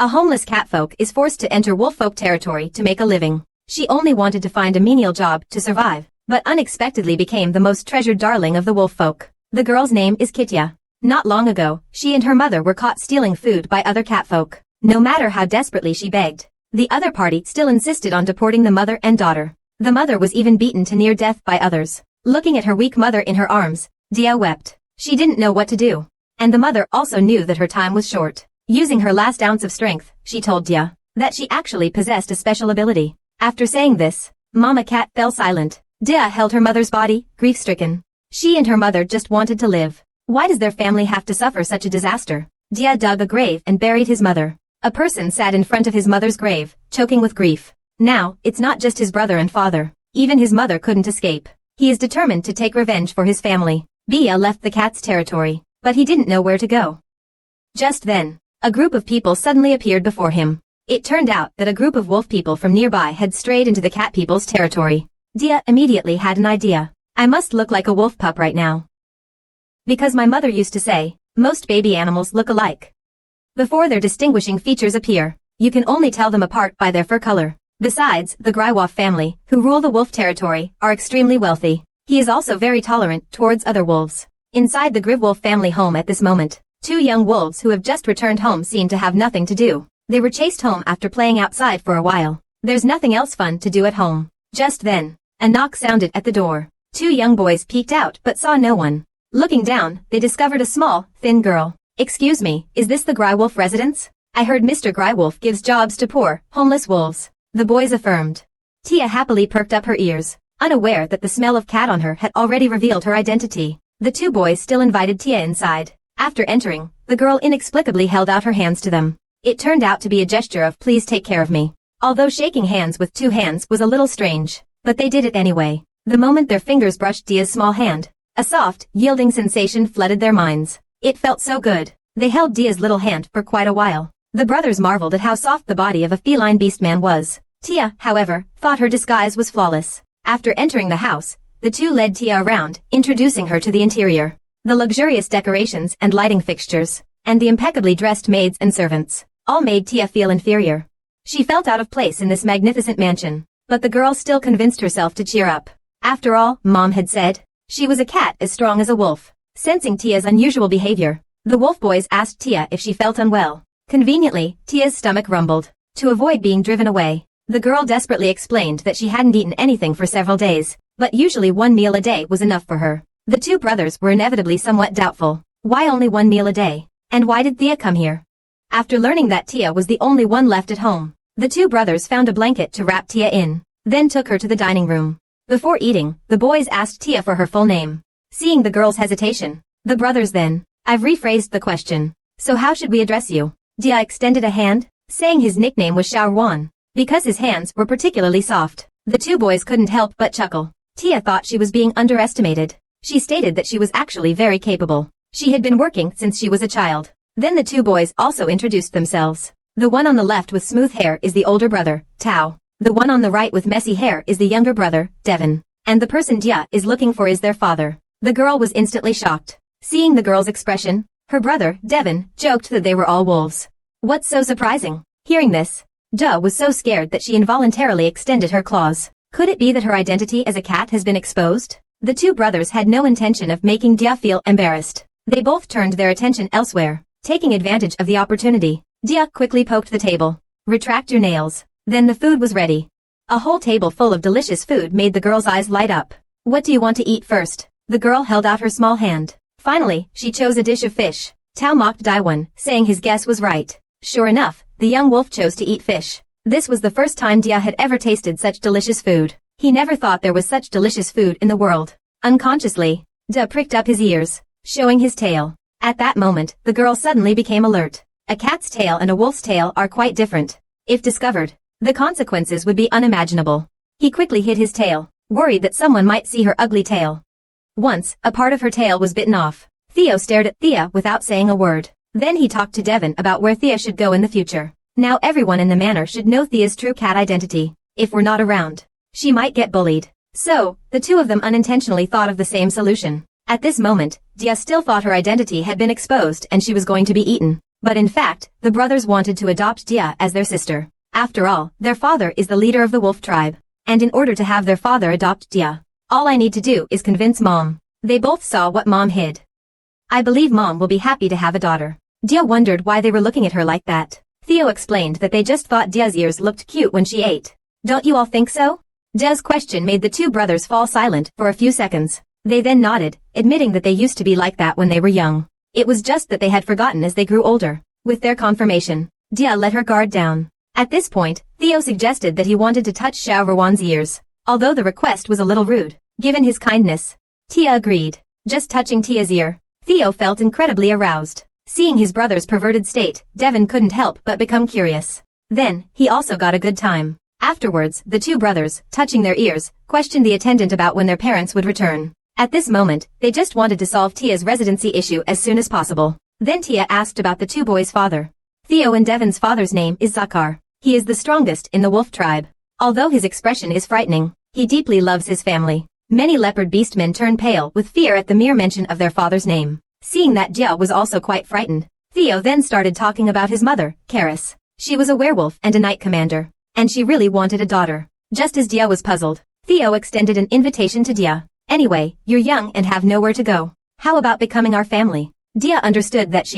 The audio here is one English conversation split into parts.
A homeless catfolk is forced to enter wolffolk territory to make a living. She only wanted to find a menial job to survive, but unexpectedly became the most treasured darling of the wolffolk. The girl's name is Kitya. Not long ago, she and her mother were caught stealing food by other catfolk. No matter how desperately she begged, the other party still insisted on deporting the mother and daughter. The mother was even beaten to near death by others. Looking at her weak mother in her arms, Dia wept. She didn't know what to do. And the mother also knew that her time was short. Using her last ounce of strength, she told Dia that she actually possessed a special ability. After saying this, Mama Cat fell silent. Dia held her mother's body, grief-stricken. She and her mother just wanted to live. Why does their family have to suffer such a disaster? Dia dug a grave and buried his mother. A person sat in front of his mother's grave, choking with grief. Now, it's not just his brother and father. Even his mother couldn't escape. He is determined to take revenge for his family. Bia left the cat's territory, but he didn't know where to go. Just then, a group of people suddenly appeared before him. It turned out that a group of wolf people from nearby had strayed into the cat people's territory. Dia immediately had an idea. I must look like a wolf pup right now. Because my mother used to say, most baby animals look alike. Before their distinguishing features appear, you can only tell them apart by their fur color. Besides, the Grywolf family, who rule the wolf territory, are extremely wealthy. He is also very tolerant towards other wolves. Inside the Grywolf family home at this moment, two young wolves who have just returned home seem to have nothing to do. They were chased home after playing outside for a while. There's nothing else fun to do at home. Just then, a knock sounded at the door. Two young boys peeked out but saw no one. Looking down, they discovered a small, thin girl. Excuse me, is this the Grywolf residence? I heard Mr. Grywolf gives jobs to poor, homeless wolves. The boys affirmed. Tia happily perked up her ears, unaware that the smell of cat on her had already revealed her identity. The two boys still invited Tia inside. After entering, the girl inexplicably held out her hands to them. It turned out to be a gesture of please take care of me. Although shaking hands with two hands was a little strange, but they did it anyway. The moment their fingers brushed Dia's small hand, a soft, yielding sensation flooded their minds. It felt so good. They held Dia's little hand for quite a while. The brothers marveled at how soft the body of a feline beastman was. Tia, however, thought her disguise was flawless. After entering the house, the two led Tia around, introducing her to the interior. The luxurious decorations and lighting fixtures, and the impeccably dressed maids and servants, all made Tia feel inferior. She felt out of place in this magnificent mansion, but the girl still convinced herself to cheer up. After all, Mom had said, she was a cat as strong as a wolf. Sensing Tia's unusual behavior, the wolf boys asked Tia if she felt unwell. Conveniently, Tia's stomach rumbled. To avoid being driven away, the girl desperately explained that she hadn't eaten anything for several days, but usually one meal a day was enough for her. The two brothers were inevitably somewhat doubtful. Why only one meal a day? And why did Tia come here? After learning that Tia was the only one left at home, the two brothers found a blanket to wrap Tia in, then took her to the dining room. Before eating, the boys asked Tia for her full name. Seeing the girl's hesitation, the brothers then, I've rephrased the question. So how should we address you? Tia extended a hand, saying his nickname was Shaoruan. Because his hands were particularly soft, the two boys couldn't help but chuckle. Tia thought she was being underestimated. She stated that she was actually very capable. She had been working since she was a child. Then the two boys also introduced themselves. The one on the left with smooth hair is the older brother, Tao. The one on the right with messy hair is the younger brother, Devon. And the person Tia is looking for is their father. The girl was instantly shocked. Seeing the girl's expression, her brother, Devon, joked that they were all wolves. What's so surprising? Hearing this, Tia was so scared that she involuntarily extended her claws. Could it be that her identity as a cat has been exposed? The two brothers had no intention of making Tia feel embarrassed. They both turned their attention elsewhere, taking advantage of the opportunity. Tia quickly poked the table. Retract your nails. Then the food was ready. A whole table full of delicious food made the girl's eyes light up. What do you want to eat first? The girl held out her small hand. Finally, she chose a dish of fish. Tao mocked Daiwan, saying his guess was right. Sure enough, the young wolf chose to eat fish. This was the first time Tia had ever tasted such delicious food. He never thought there was such delicious food in the world. Unconsciously, Tia pricked up his ears, showing his tail. At that moment, the girl suddenly became alert. A cat's tail and a wolf's tail are quite different. If discovered, the consequences would be unimaginable. He quickly hid his tail, worried that someone might see her ugly tail. Once, a part of her tail was bitten off. Theo stared at Thea without saying a word. Then he talked to Devon about where Thea should go in the future. Now everyone in the manor should know Thea's true cat identity. If we're not around, she might get bullied. So, the two of them unintentionally thought of the same solution. At this moment, Dia still thought her identity had been exposed and she was going to be eaten. But in fact, the brothers wanted to adopt Dia as their sister. After all, their father is the leader of the wolf tribe. And in order to have their father adopt Dia, all I need to do is convince Mom. They both saw what Mom hid. I believe Mom will be happy to have a daughter. Dia wondered why they were looking at her like that. Theo explained that they just thought Dia's ears looked cute when she ate. Don't you all think so? Dia's question made the two brothers fall silent for a few seconds. They then nodded, admitting that they used to be like that when they were young. It was just that they had forgotten as they grew older. With their confirmation, Dia let her guard down. At this point, Theo suggested that he wanted to touch Xiao Ruan's ears. Although the request was a little rude, given his kindness, Tia agreed. Just touching Tia's ear, Theo felt incredibly aroused. Seeing his brother's perverted state, Devon couldn't help but become curious. Then, he also got a good time. Afterwards, the two brothers, touching their ears, questioned the attendant about when their parents would return. At this moment, they just wanted to solve Tia's residency issue as soon as possible. Then Tia asked about the two boys' father. Theo and Devon's father's name is Zakar. He is the strongest in the wolf tribe. Although his expression is frightening, he deeply loves his family. Many leopard beastmen turn pale with fear at the mere mention of their father's name. Seeing that Jia was also quite frightened, Theo then started talking about his mother, Karis. She was a werewolf and a knight commander, and she really wanted a daughter. Just as Dia was puzzled, Theo extended an invitation to Dia. Anyway, you're young and have nowhere to go. How about becoming our family? Dia understood that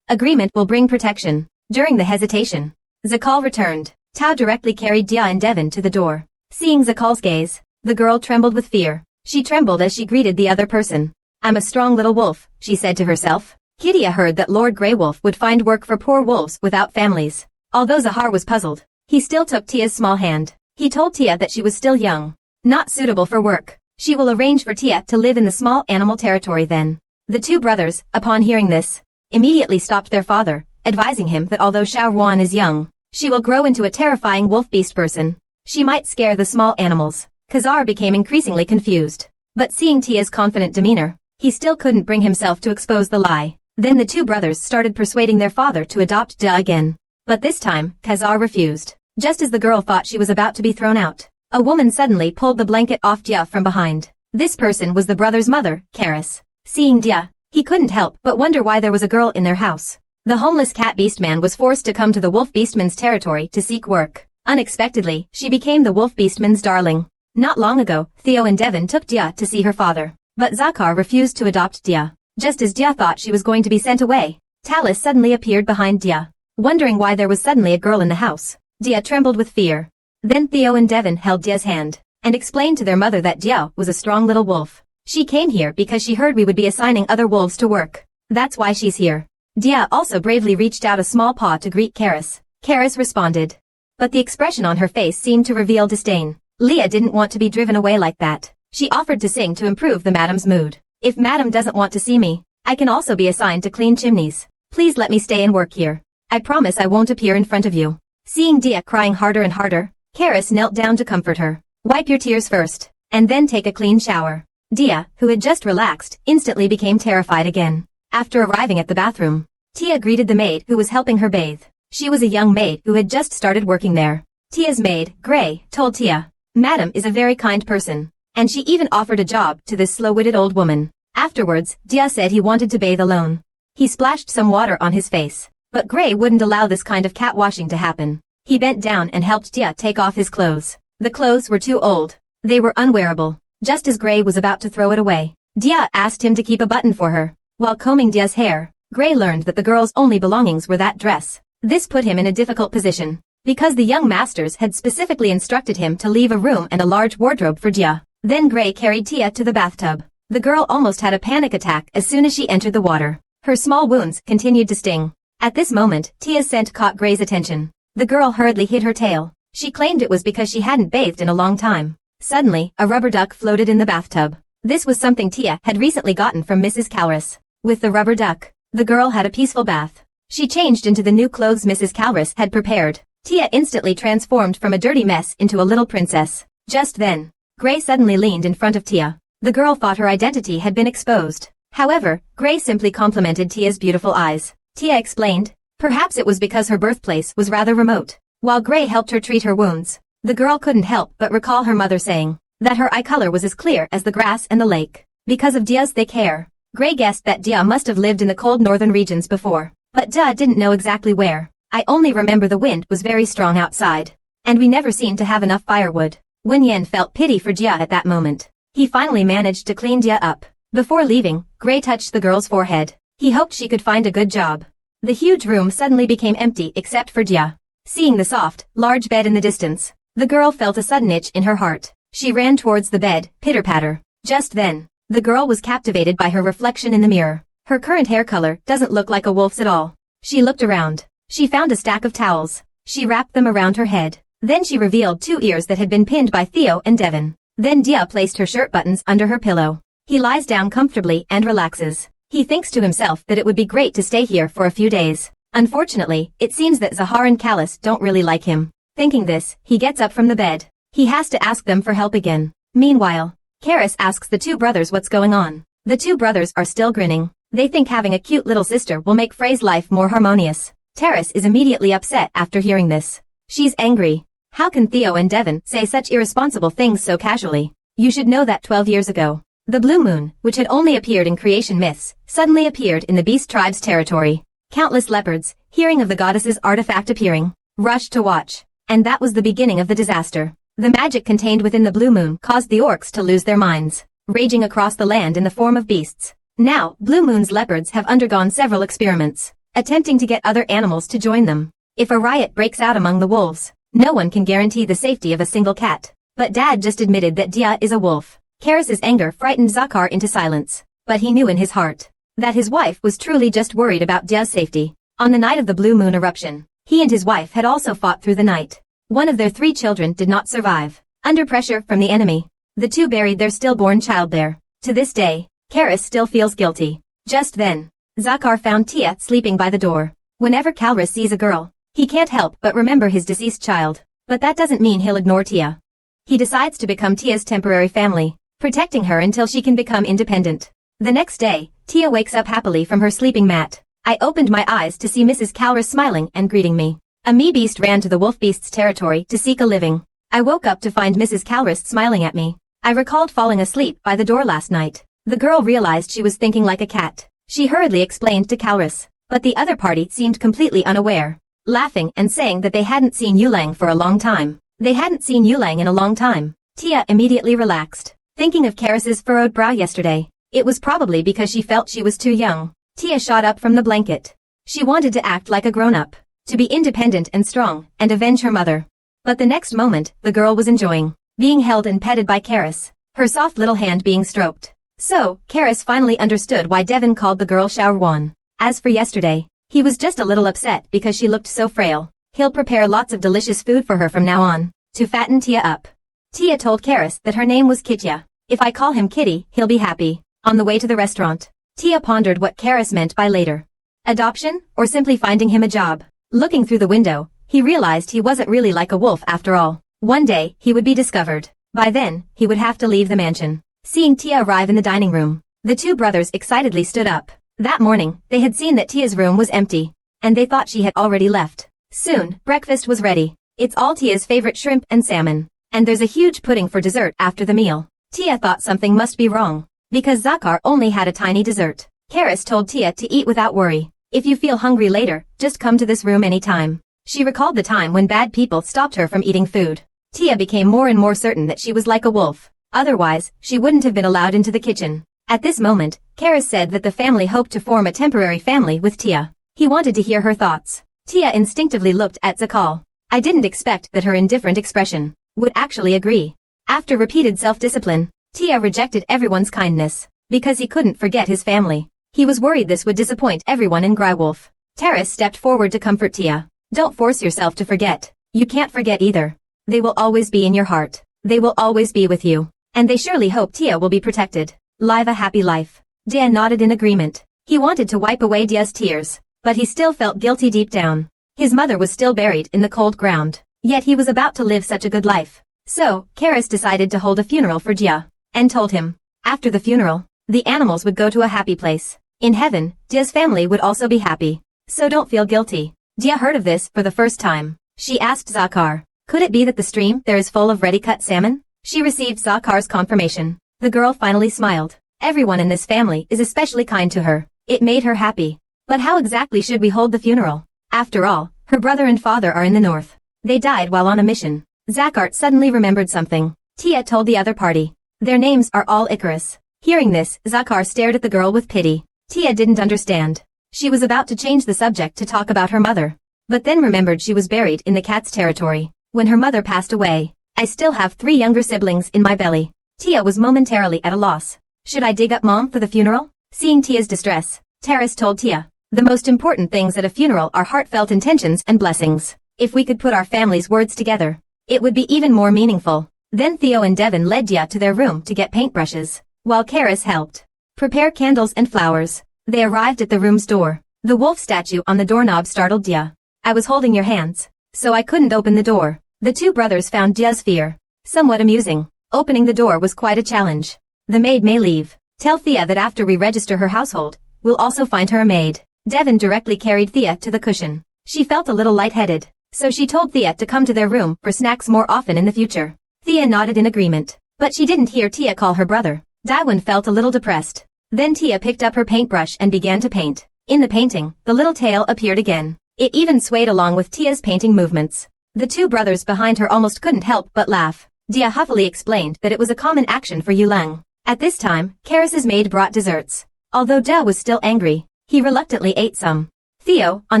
agreement will bring protection. During the hesitation, Zakal returned. Tao directly carried Dia and Devon to the door. Seeing Zakal's gaze, the girl trembled with fear. She trembled as she greeted the other person. I'm a strong little wolf, she said to herself. Kidia heard that Lord Grey Wolf would find work for poor wolves without families. Although Zahar was puzzled, he still took Tia's small hand. He told Tia that she was still young, not suitable for work. She will arrange for Tia to live in the small animal territory then. The two brothers, upon hearing this, immediately stopped their father, advising him that although Xiao Ruan is young, she will grow into a terrifying wolf beast person. She might scare the small animals. Khazar became increasingly confused. But seeing Tia's confident demeanor, he still couldn't bring himself to expose the lie. Then the two brothers started persuading their father to adopt Dia again. But this time, Khazar refused. Just as the girl thought she was about to be thrown out, a woman suddenly pulled the blanket off Dia from behind. This person was the brother's mother, Karis. Seeing Dia, he couldn't help but wonder why there was a girl in their house. The homeless cat beastman was forced to come to the wolf beastman's territory to seek work. Unexpectedly, she became the wolf beastman's darling. Not long ago, Theo and Devon took Dia to see her father. But Zakar refused to adopt Dia. Just as Dia thought she was going to be sent away, Talus suddenly appeared behind Dia. Wondering why there was suddenly a girl in the house, Dia trembled with fear. Then Theo and Devon held Dia's hand, and explained to their mother that Dia was a strong little wolf. She came here because she heard we would be assigning other wolves to work. That's why she's here. Dia also bravely reached out a small paw to greet Karis. Karis responded. But the expression on her face seemed to reveal disdain. Leah didn't want to be driven away like that. She offered to sing to improve the madam's mood. If madam doesn't want to see me, I can also be assigned to clean chimneys. Please let me stay and work here. I promise I won't appear in front of you. Seeing Dia crying harder and harder, Karis knelt down to comfort her. Wipe your tears first, and then take a clean shower. Dia, who had just relaxed, instantly became terrified again. After arriving at the bathroom, Tia greeted the maid who was helping her bathe. She was a young maid who had just started working there. Tia's maid, Gray, told Tia, Madam is a very kind person. And she even offered a job to this slow-witted old woman. Afterwards, Dia said he wanted to bathe alone. He splashed some water on his face, but Gray wouldn't allow this kind of cat washing to happen. He bent down and helped Dia take off his clothes. The clothes were too old. They were unwearable. Just as Gray was about to throw it away, Dia asked him to keep a button for her. While combing Dia's hair, Gray learned that the girl's only belongings were that dress. This put him in a difficult position, because the young masters had specifically instructed him to leave a room and a large wardrobe for Dia. Then Gray carried Tia to the bathtub. The girl almost had a panic attack as soon as she entered the water. Her small wounds continued to sting. At this moment, Tia's scent caught Gray's attention. The girl hurriedly hid her tail. She claimed it was because she hadn't bathed in a long time. Suddenly, a rubber duck floated in the bathtub. This was something Tia had recently gotten from Mrs. Calris. With the rubber duck, the girl had a peaceful bath. She changed into the new clothes Mrs. Calris had prepared. Tia instantly transformed from a dirty mess into a little princess. Just then, Gray suddenly leaned in front of Tia. The girl thought her identity had been exposed. However, Gray simply complimented Tia's beautiful eyes. Tia explained, perhaps it was because her birthplace was rather remote. While Gray helped her treat her wounds, the girl couldn't help but recall her mother saying that her eye color was as clear as the grass and the lake. Because of Dia's thick hair, Gray guessed that Dia must have lived in the cold northern regions before. But Dia didn't know exactly where. I only remember the wind was very strong outside. And we never seemed to have enough firewood. Wen Yan felt pity for Dia at that moment. He finally managed to clean Dia up. Before leaving, Gray touched the girl's forehead. He hoped she could find a good job. The huge room suddenly became empty except for Dia. Seeing the soft, large bed in the distance, the girl felt a sudden itch in her heart. She ran towards the bed, pitter-patter. Just then, the girl was captivated by her reflection in the mirror. Her current hair color doesn't look like a wolf's at all. She looked around. She found a stack of towels. She wrapped them around her head. Then she revealed 2 ears that had been pinned by Theo and Devon. Then Dia placed her shirt buttons under her pillow. He lies down comfortably and relaxes. He thinks to himself that it would be great to stay here for a few days. Unfortunately, it seems that Zahar and Callus don't really like him. Thinking this, he gets up from the bed. He has to ask them for help again. Meanwhile, Karis asks the 2 brothers what's going on. The 2 brothers are still grinning. They think having a cute little sister will make Frey's life more harmonious. Terrace is immediately upset after hearing this. She's angry. How can Theo and Devon say such irresponsible things so casually? You should know that 12 years ago, the blue moon, which had only appeared in creation myths, suddenly appeared in the beast tribe's territory. Countless leopards, hearing of the goddess's artifact appearing, rushed to watch. And that was the beginning of the disaster. The magic contained within the blue moon caused the orcs to lose their minds, raging across the land in the form of beasts. Now, Blue Moon's leopards have undergone several experiments, attempting to get other animals to join them. If a riot breaks out among the wolves, no one can guarantee the safety of a single cat. But Dad just admitted that Dia is a wolf. Karis's anger frightened Zakar into silence, but he knew in his heart that his wife was truly just worried about Dia's safety. On the night of the blue moon eruption, he and his wife had also fought through the night. One of their 3 children did not survive. Under pressure from the enemy, the 2 buried their stillborn child there. To this day, Karis still feels guilty. Just then, Zakar found Tia sleeping by the door. Whenever Kalris sees a girl, he can't help but remember his deceased child. But that doesn't mean he'll ignore Tia. He decides to become Tia's temporary family, protecting her until she can become independent. The next day, Tia wakes up happily from her sleeping mat. I opened my eyes to see Mrs. Kalris smiling and greeting me. A me-beast ran to the wolf beast's territory to seek a living. I woke up to find Mrs. Kalris smiling at me. I recalled falling asleep by the door last night. The girl realized she was thinking like a cat. She hurriedly explained to Kalris, but the other party seemed completely unaware, laughing and saying that they hadn't seen Yulang for a long time. They hadn't seen Yulang in a long time. Tia immediately relaxed, thinking of Karis's furrowed brow yesterday. It was probably because she felt she was too young. Tia shot up from the blanket. She wanted to act like a grown-up, to be independent and strong, and avenge her mother. But the next moment, the girl was enjoying being held and petted by Karis, her soft little hand being stroked. So, Karis finally understood why Devon called the girl Shaorwan. As for yesterday, he was just a little upset because she looked so frail. He'll prepare lots of delicious food for her from now on, to fatten Tia up. Tia told Karis that her name was Kitya. If I call him Kitty, he'll be happy. On the way to the restaurant, Tia pondered what Karis meant by later. Adoption, or simply finding him a job. Looking through the window, he realized he wasn't really like a wolf after all. One day, he would be discovered. By then, he would have to leave the mansion. Seeing Tia arrive in the dining room, the 2 brothers excitedly stood up. That morning, they had seen that Tia's room was empty, and they thought she had already left. Soon, breakfast was ready. It's all Tia's favorite shrimp and salmon, and there's a huge pudding for dessert after the meal. Tia thought something must be wrong, because Zakar only had a tiny dessert. Karis told Tia to eat without worry. If you feel hungry later, just come to this room anytime. She recalled the time when bad people stopped her from eating food. Tia became more and more certain that she was like a wolf. Otherwise, she wouldn't have been allowed into the kitchen. At this moment, Karis said that the family hoped to form a temporary family with Tia. He wanted to hear her thoughts. Tia instinctively looked at Zakal. I didn't expect that her indifferent expression would actually agree. After repeated self-discipline, Tia rejected everyone's kindness, because he couldn't forget his family. He was worried this would disappoint everyone in Grywolf. Taris stepped forward to comfort Tia. Don't force yourself to forget. You can't forget either. They will always be in your heart. They will always be with you. And they surely hope Tia will be protected. Live a happy life. Dia nodded in agreement. He wanted to wipe away Dia's tears, but he still felt guilty deep down. His mother was still buried in the cold ground, yet he was about to live such a good life. So, Karis decided to hold a funeral for Dia, and told him, after the funeral, the animals would go to a happy place. In heaven, Dia's family would also be happy. So don't feel guilty. Dia heard of this for the first time. She asked Zakar, could it be that the stream there is full of ready-cut salmon? She received Zakar's confirmation. The girl finally smiled. Everyone in this family is especially kind to her. It made her happy. But how exactly should we hold the funeral? After all, her brother and father are in the north. They died while on a mission. Zakart suddenly remembered something. Tia told the other party. Their names are all Icarus. Hearing this, Zakar stared at the girl with pity. Tia didn't understand. She was about to change the subject to talk about her mother. But then remembered she was buried in the cat's territory. When her mother passed away, I still have 3 younger siblings in my belly. Tia was momentarily at a loss. Should I dig up mom for the funeral? Seeing Tia's distress, Taris told Tia. The most important things at a funeral are heartfelt intentions and blessings. If we could put our families' words together, it would be even more meaningful. Then Theo and Devon led Tia to their room to get paintbrushes, while Karis helped prepare candles and flowers. They arrived at the room's door. The wolf statue on the doorknob startled Tia. I was holding your hands, so I couldn't open the door. The 2 brothers found Tia's fear somewhat amusing. Opening the door was quite a challenge. The maid may leave. Tell Thea that after we register her household, we'll also find her a maid. Devon directly carried Thea to the cushion. She felt a little lightheaded, so she told Thea to come to their room for snacks more often in the future. Thea nodded in agreement, but she didn't hear Tia call her brother. Daiwon felt a little depressed. Then Tia picked up her paintbrush and began to paint. In the painting, the little tail appeared again. It even swayed along with Tia's painting movements. The 2 brothers behind her almost couldn't help but laugh. Tia huffily explained that it was a common action for Yulang. At this time, Karis's maid brought desserts. Although Dia was still angry, he reluctantly ate some. Theo, on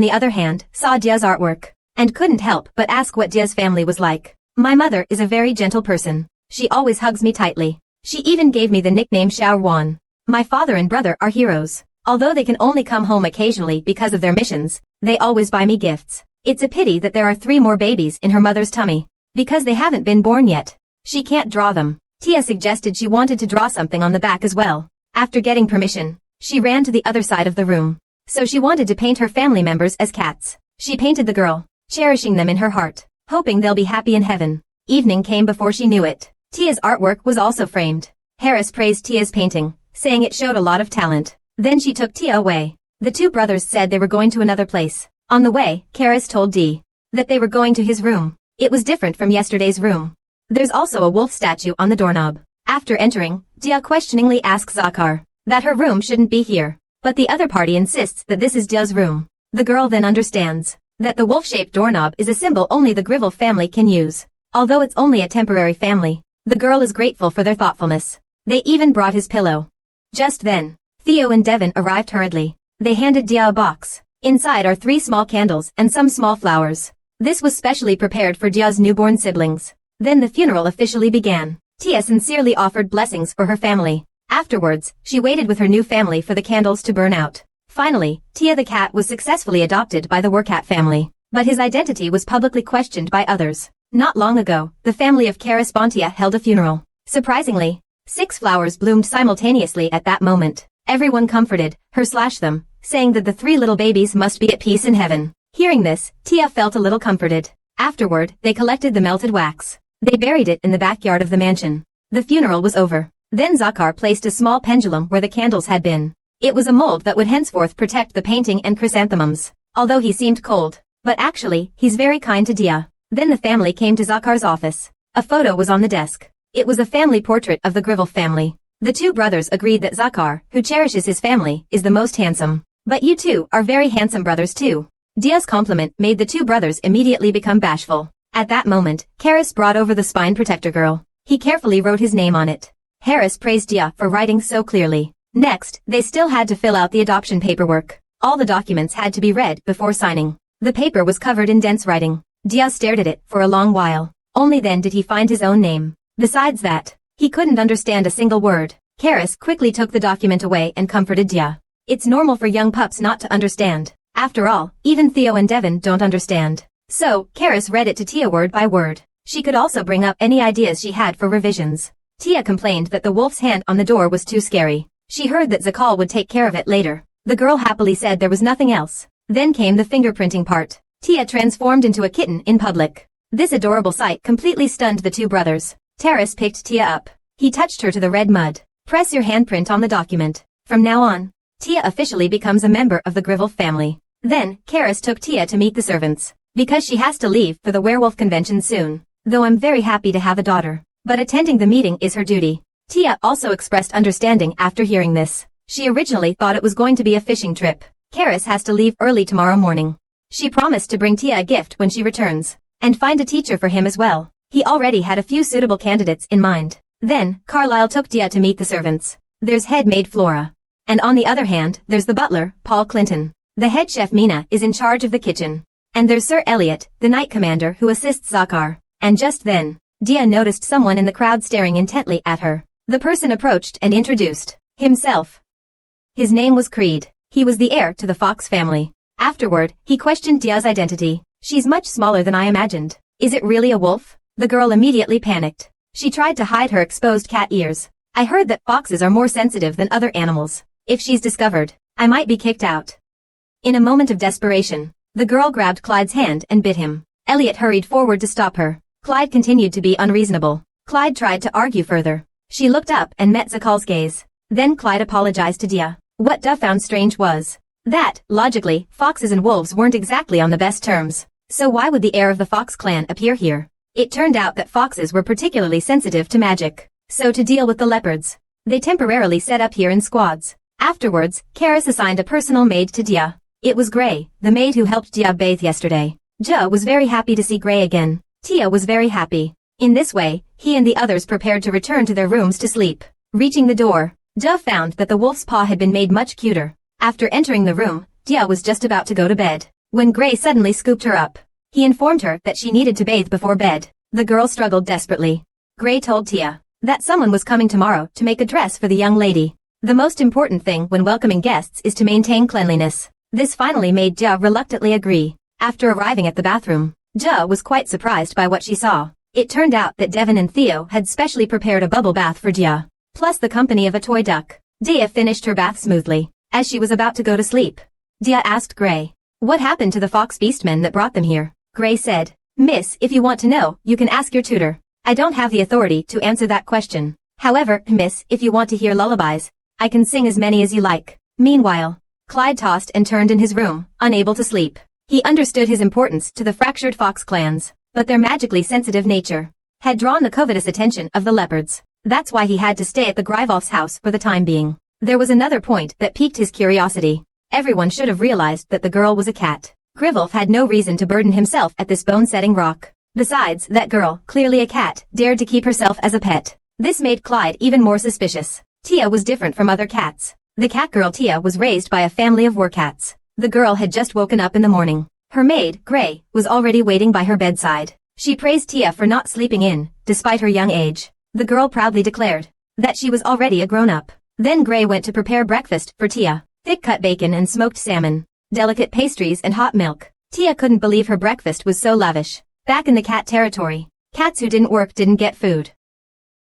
the other hand, saw Dia's artwork, and couldn't help but ask what Dia's family was like. My mother is a very gentle person. She always hugs me tightly. She even gave me the nickname Xiao Wan. My father and brother are heroes. Although they can only come home occasionally because of their missions, they always buy me gifts. It's a pity that there are 3 more babies in her mother's tummy, because they haven't been born yet. She can't draw them. Tia suggested she wanted to draw something on the back as well. After getting permission, she ran to the other side of the room. So she wanted to paint her family members as cats. She painted the girl, cherishing them in her heart, hoping they'll be happy in heaven. Evening came before she knew it. Tia's artwork was also framed. Harris praised Tia's painting, saying it showed a lot of talent. Then she took Tia away. The 2 brothers said they were going to another place. On the way, Karis told Dee that they were going to his room. It was different from yesterday's room. There's also a wolf statue on the doorknob. After entering, Dia questioningly asks Zakar that her room shouldn't be here. But the other party insists that this is Dia's room. The girl then understands that the wolf-shaped doorknob is a symbol only the Grivel family can use. Although it's only a temporary family, the girl is grateful for their thoughtfulness. They even brought his pillow. Just then, Theo and Devon arrived hurriedly. They handed Dia a box. Inside are 3 small candles and some small flowers. This was specially prepared for Dia's newborn siblings. Then the funeral officially began. Tia sincerely offered blessings for her family. Afterwards, she waited with her new family for the candles to burn out. Finally, Tia the cat was successfully adopted by the Wercat family, but his identity was publicly questioned by others. Not long ago, the family of Karis Bontia held a funeral. Surprisingly, 6 flowers bloomed simultaneously at that moment. Everyone comforted her/them, saying that the 3 little babies must be at peace in heaven. Hearing this, Tia felt a little comforted. Afterward, they collected the melted wax. They buried it in the backyard of the mansion. The funeral was over. Then Zakar placed a small pendulum where the candles had been. It was a mold that would henceforth protect the painting and chrysanthemums. Although he seemed cold, but actually, he's very kind to Dia. Then the family came to Zakar's office. A photo was on the desk. It was a family portrait of the Grivel family. The 2 brothers agreed that Zakar, who cherishes his family, is the most handsome. But you 2 are very handsome brothers too. Dia's compliment made the 2 brothers immediately become bashful. At that moment, Karis brought over the spine protector girl. He carefully wrote his name on it. Harris praised Dia for writing so clearly. Next, they still had to fill out the adoption paperwork. All the documents had to be read before signing. The paper was covered in dense writing. Dia stared at it for a long while. Only then did he find his own name. Besides that, he couldn't understand a single word. Karis quickly took the document away and comforted Dia. It's normal for young pups not to understand. After all, even Theo and Devon don't understand. So, Karis read it to Tia word by word. She could also bring up any ideas she had for revisions. Tia complained that the wolf's hand on the door was too scary. She heard that Zakal would take care of it later. The girl happily said there was nothing else. Then came the fingerprinting part. Tia transformed into a kitten in public. This adorable sight completely stunned the 2 brothers. Taris picked Tia up. He touched her to the red mud. Press your handprint on the document. From now on, Tia officially becomes a member of the Grivel family. Then, Karis took Tia to meet the servants. Because she has to leave for the werewolf convention soon. Though I'm very happy to have a daughter. But attending the meeting is her duty. Tia also expressed understanding after hearing this. She originally thought it was going to be a fishing trip. Karis has to leave early tomorrow morning. She promised to bring Tia a gift when she returns, and find a teacher for him as well. He already had a few suitable candidates in mind. Then, Carlisle took Tia to meet the servants. There's head maid Flora. And on the other hand, there's the butler, Paul Clinton. The head chef Mina is in charge of the kitchen. And there's Sir Elliot, the knight commander who assists Zakar. And just then, Dia noticed someone in the crowd staring intently at her. The person approached and introduced himself. His name was Creed. He was the heir to the Fox family. Afterward, he questioned Dia's identity. She's much smaller than I imagined. Is it really a wolf? The girl immediately panicked. She tried to hide her exposed cat ears. I heard that foxes are more sensitive than other animals. If she's discovered, I might be kicked out. In a moment of desperation, the girl grabbed Clyde's hand and bit him. Elliot hurried forward to stop her. Clyde continued to be unreasonable. Clyde tried to argue further. She looked up and met Zakal's gaze. Then Clyde apologized to Dia. What Duff found strange was that, logically, foxes and wolves weren't exactly on the best terms. So why would the heir of the Fox clan appear here? It turned out that foxes were particularly sensitive to magic. So to deal with the leopards, they temporarily set up here in squads. Afterwards, Karis assigned a personal maid to Dia. It was Gray, the maid who helped Dia bathe yesterday. Ja was very happy to see Gray again. Tia was very happy. In this way, he and the others prepared to return to their rooms to sleep. Reaching the door, Ja found that the wolf's paw had been made much cuter. After entering the room, Dia was just about to go to bed, when Gray suddenly scooped her up. He informed her that she needed to bathe before bed. The girl struggled desperately. Gray told Tia that someone was coming tomorrow to make a dress for the young lady. The most important thing when welcoming guests is to maintain cleanliness. This finally made Ja reluctantly agree. After arriving at the bathroom, Ja was quite surprised by what she saw. It turned out that Devon and Theo had specially prepared a bubble bath for Dia, plus the company of a toy duck. Dia finished her bath smoothly. As she was about to go to sleep, Dia asked Gray, "What happened to the fox beastmen that brought them here?" Gray said, "Miss, if you want to know, you can ask your tutor. I don't have the authority to answer that question. However, miss, if you want to hear lullabies, I can sing as many as you like." Meanwhile, Clyde tossed and turned in his room, unable to sleep. He understood his importance to the fractured fox clans, but their magically sensitive nature had drawn the covetous attention of the leopards. That's why he had to stay at the Gryvolf's house for the time being. There was another point that piqued his curiosity. Everyone should have realized that the girl was a cat. Gryvolf had no reason to burden himself at this bone-setting rock. Besides, that girl, clearly a cat, dared to keep herself as a pet. This made Clyde even more suspicious. Tia was different from other cats. The cat girl Tia was raised by a family of wercats. The girl had just woken up in the morning. Her maid, Gray, was already waiting by her bedside. She praised Tia for not sleeping in, despite her young age. The girl proudly declared that she was already a grown-up. Then Gray went to prepare breakfast for Tia. Thick-cut bacon and smoked salmon, delicate pastries and hot milk. Tia couldn't believe her breakfast was so lavish. Back in the cat territory, cats who didn't work didn't get food.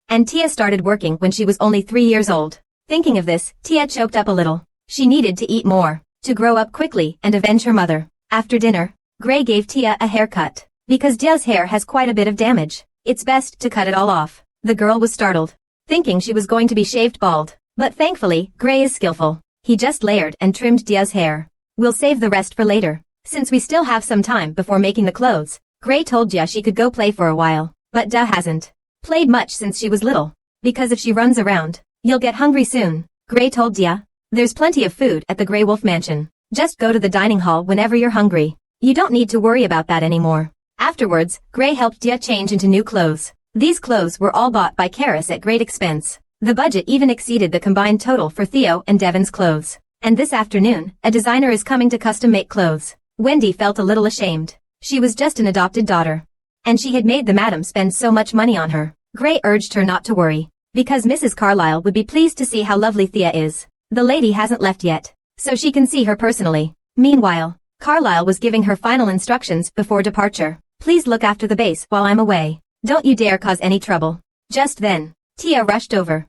And Tia started working when she was only 3 years old. Thinking of this, Tia choked up a little. She needed to eat more, to grow up quickly and avenge her mother. After dinner, Gray gave Tia a haircut. Because Tia's hair has quite a bit of damage, it's best to cut it all off. The girl was startled, thinking she was going to be shaved bald. But thankfully, Gray is skillful. He just layered and trimmed Tia's hair. We'll save the rest for later, since we still have some time before making the clothes. Gray told Tia she could go play for a while, but Tia hasn't played much since she was little. Because if she runs around, you'll get hungry soon. Gray told Tia, "There's plenty of food at the Grey Wolf Mansion. Just go to the dining hall whenever you're hungry. You don't need to worry about that anymore." Afterwards, Gray helped Tia change into new clothes. These clothes were all bought by Karis at great expense. The budget even exceeded the combined total for Theo and Devon's clothes. And this afternoon, a designer is coming to custom-make clothes. Wendy felt a little ashamed. She was just an adopted daughter. And she had made the madam spend so much money on her. Gray urged her not to worry, because Mrs. Carlisle would be pleased to see how lovely Thea is. The lady hasn't left yet, so she can see her personally. Meanwhile, Carlisle was giving her final instructions before departure. "Please look after the base while I'm away. Don't you dare cause any trouble." Just then, Tia rushed over.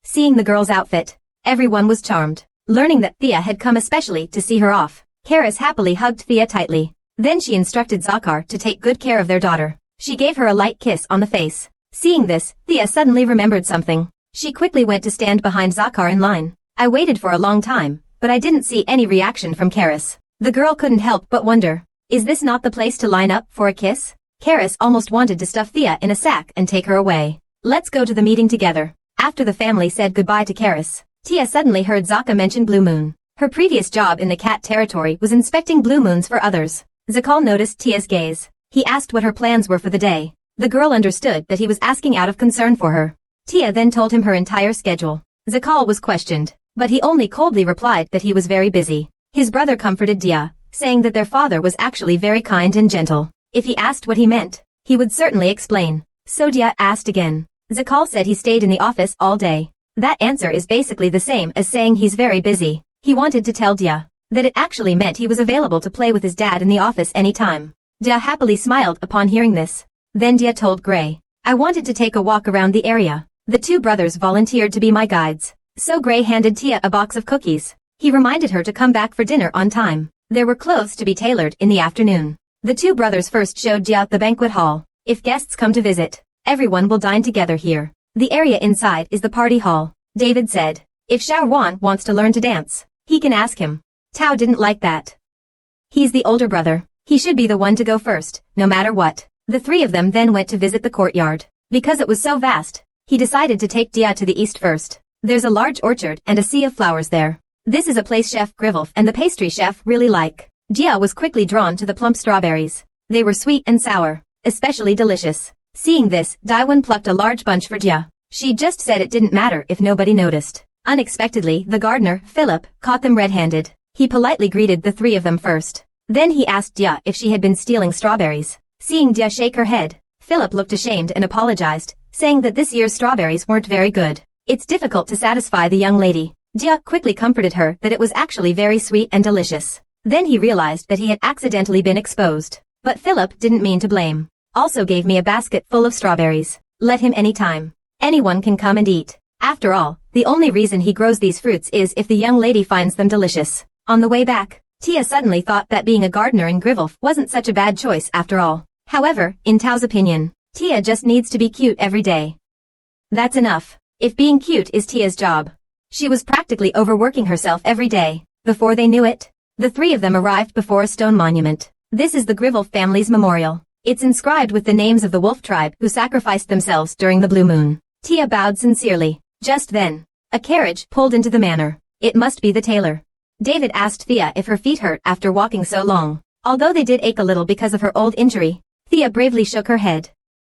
Seeing the girl's outfit, everyone was charmed. Learning that Thea had come especially to see her off, Karis happily hugged Thea tightly. Then she instructed Zakar to take good care of their daughter. She gave her a light kiss on the face. Seeing this, Thea suddenly remembered something. She quickly went to stand behind Zakar in line. "I waited for a long time, but I didn't see any reaction from Karis." The girl couldn't help but wonder, is this not the place to line up for a kiss? Karis almost wanted to stuff Thea in a sack and take her away. "Let's go to the meeting together." After the family said goodbye to Karis, Tia suddenly heard Zaka mention Blue Moon. Her previous job in the cat territory was inspecting blue moons for others. Zakal noticed Tia's gaze. He asked what her plans were for the day. The girl understood that he was asking out of concern for her. Tia then told him her entire schedule. Zakal was questioned, but he only coldly replied that he was very busy. His brother comforted Dia, saying that their father was actually very kind and gentle. If he asked what he meant, he would certainly explain. So Dia asked again. Zakal said he stayed in the office all day. That answer is basically the same as saying he's very busy. He wanted to tell Dia that it actually meant he was available to play with his dad in the office anytime. Dia happily smiled upon hearing this. Then Dia told Gray, I wanted to take a walk around the area. The two brothers volunteered to be my guides. So Gray handed Tia a box of cookies. He reminded her to come back for dinner on time. There were clothes to be tailored in the afternoon. The two brothers first showed Dia the banquet hall. If guests come to visit, everyone will dine together here. The area inside is the party hall. David said, if Xiaowan wants to learn to dance, he can ask him. Tao didn't like that. He's the older brother. He should be the one to go first, no matter what. The three of them then went to visit the courtyard. Because it was so vast, he decided to take Dia to the east first. There's a large orchard and a sea of flowers there. This is a place Chef Grivelf and the pastry chef really like. Dia was quickly drawn to the plump strawberries. They were sweet and sour, especially delicious. Seeing this, Daiwan plucked a large bunch for Dia. She just said it didn't matter if nobody noticed. Unexpectedly, the gardener, Philip, caught them red-handed. He politely greeted the three of them first. Then he asked Dia if she had been stealing strawberries. Seeing Dia shake her head, Philip looked ashamed and apologized, saying that this year's strawberries weren't very good. It's difficult to satisfy the young lady. Dia quickly comforted her that it was actually very sweet and delicious. Then he realized that he had accidentally been exposed. But Philip didn't mean to blame. Also gave me a basket full of strawberries. Let him anytime. Anyone can come and eat. After all, the only reason he grows these fruits is if the young lady finds them delicious. On the way back, Tia suddenly thought that being a gardener in Grivelf wasn't such a bad choice after all. However, in Tao's opinion, Tia just needs to be cute every day. That's enough. If being cute is Tia's job. She was practically overworking herself every day. Before they knew it, the three of them arrived before a stone monument. This is the Grivelf family's memorial. It's inscribed with the names of the wolf tribe who sacrificed themselves during the blue moon. Tia bowed sincerely. Just then, a carriage pulled into the manor. It must be the tailor. David asked Thea if her feet hurt after walking so long. Although they did ache a little because of her old injury, Thea bravely shook her head.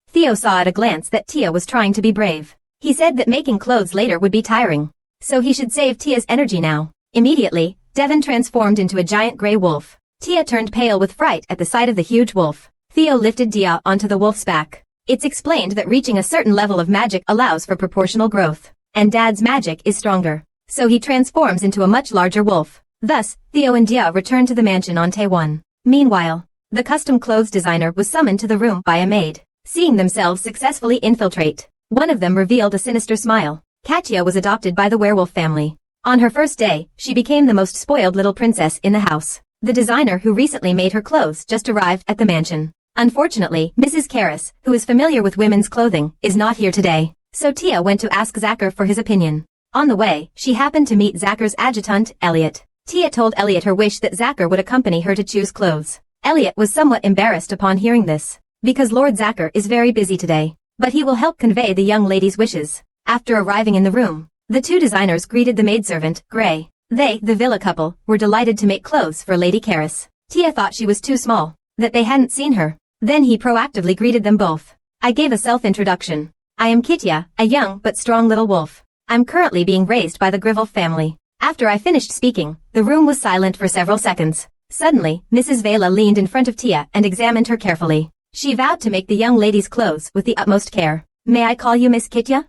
Theo saw at a glance that Tia was trying to be brave. He said that making clothes later would be tiring, so he should save Tia's energy now. Immediately, Devon transformed into a giant gray wolf. Tia turned pale with fright at the sight of the huge wolf. Theo lifted Dia onto the wolf's back. It's explained that reaching a certain level of magic allows for proportional growth, and Dad's magic is stronger, so he transforms into a much larger wolf. Thus, Theo and Dia returned to the mansion on Taewon. Meanwhile, the custom clothes designer was summoned to the room by a maid. Seeing themselves successfully infiltrate, one of them revealed a sinister smile. Katya was adopted by the werewolf family. On her first day, she became the most spoiled little princess in the house. The designer who recently made her clothes just arrived at the mansion. Unfortunately, Mrs. Karras, who is familiar with women's clothing, is not here today, so Tia went to ask Zacher for his opinion. On the way, she happened to meet Zacher's adjutant, Elliot. Tia told Elliot her wish that Zacher would accompany her to choose clothes. Elliot was somewhat embarrassed upon hearing this, because Lord Zacher is very busy today, but he will help convey the young lady's wishes. After arriving in the room, the two designers greeted the maidservant, Gray. They, the villa couple, were delighted to make clothes for Lady Karras. Tia thought she was too small, that they hadn't seen her. Then he proactively greeted them both. I gave a self-introduction. I am Kitya, a young but strong little wolf. I'm currently being raised by the Grivelf family. After I finished speaking, the room was silent for several seconds. Suddenly, Mrs. Vela leaned in front of Tia and examined her carefully. She vowed to make the young lady's clothes with the utmost care. May I call you Miss Kitya?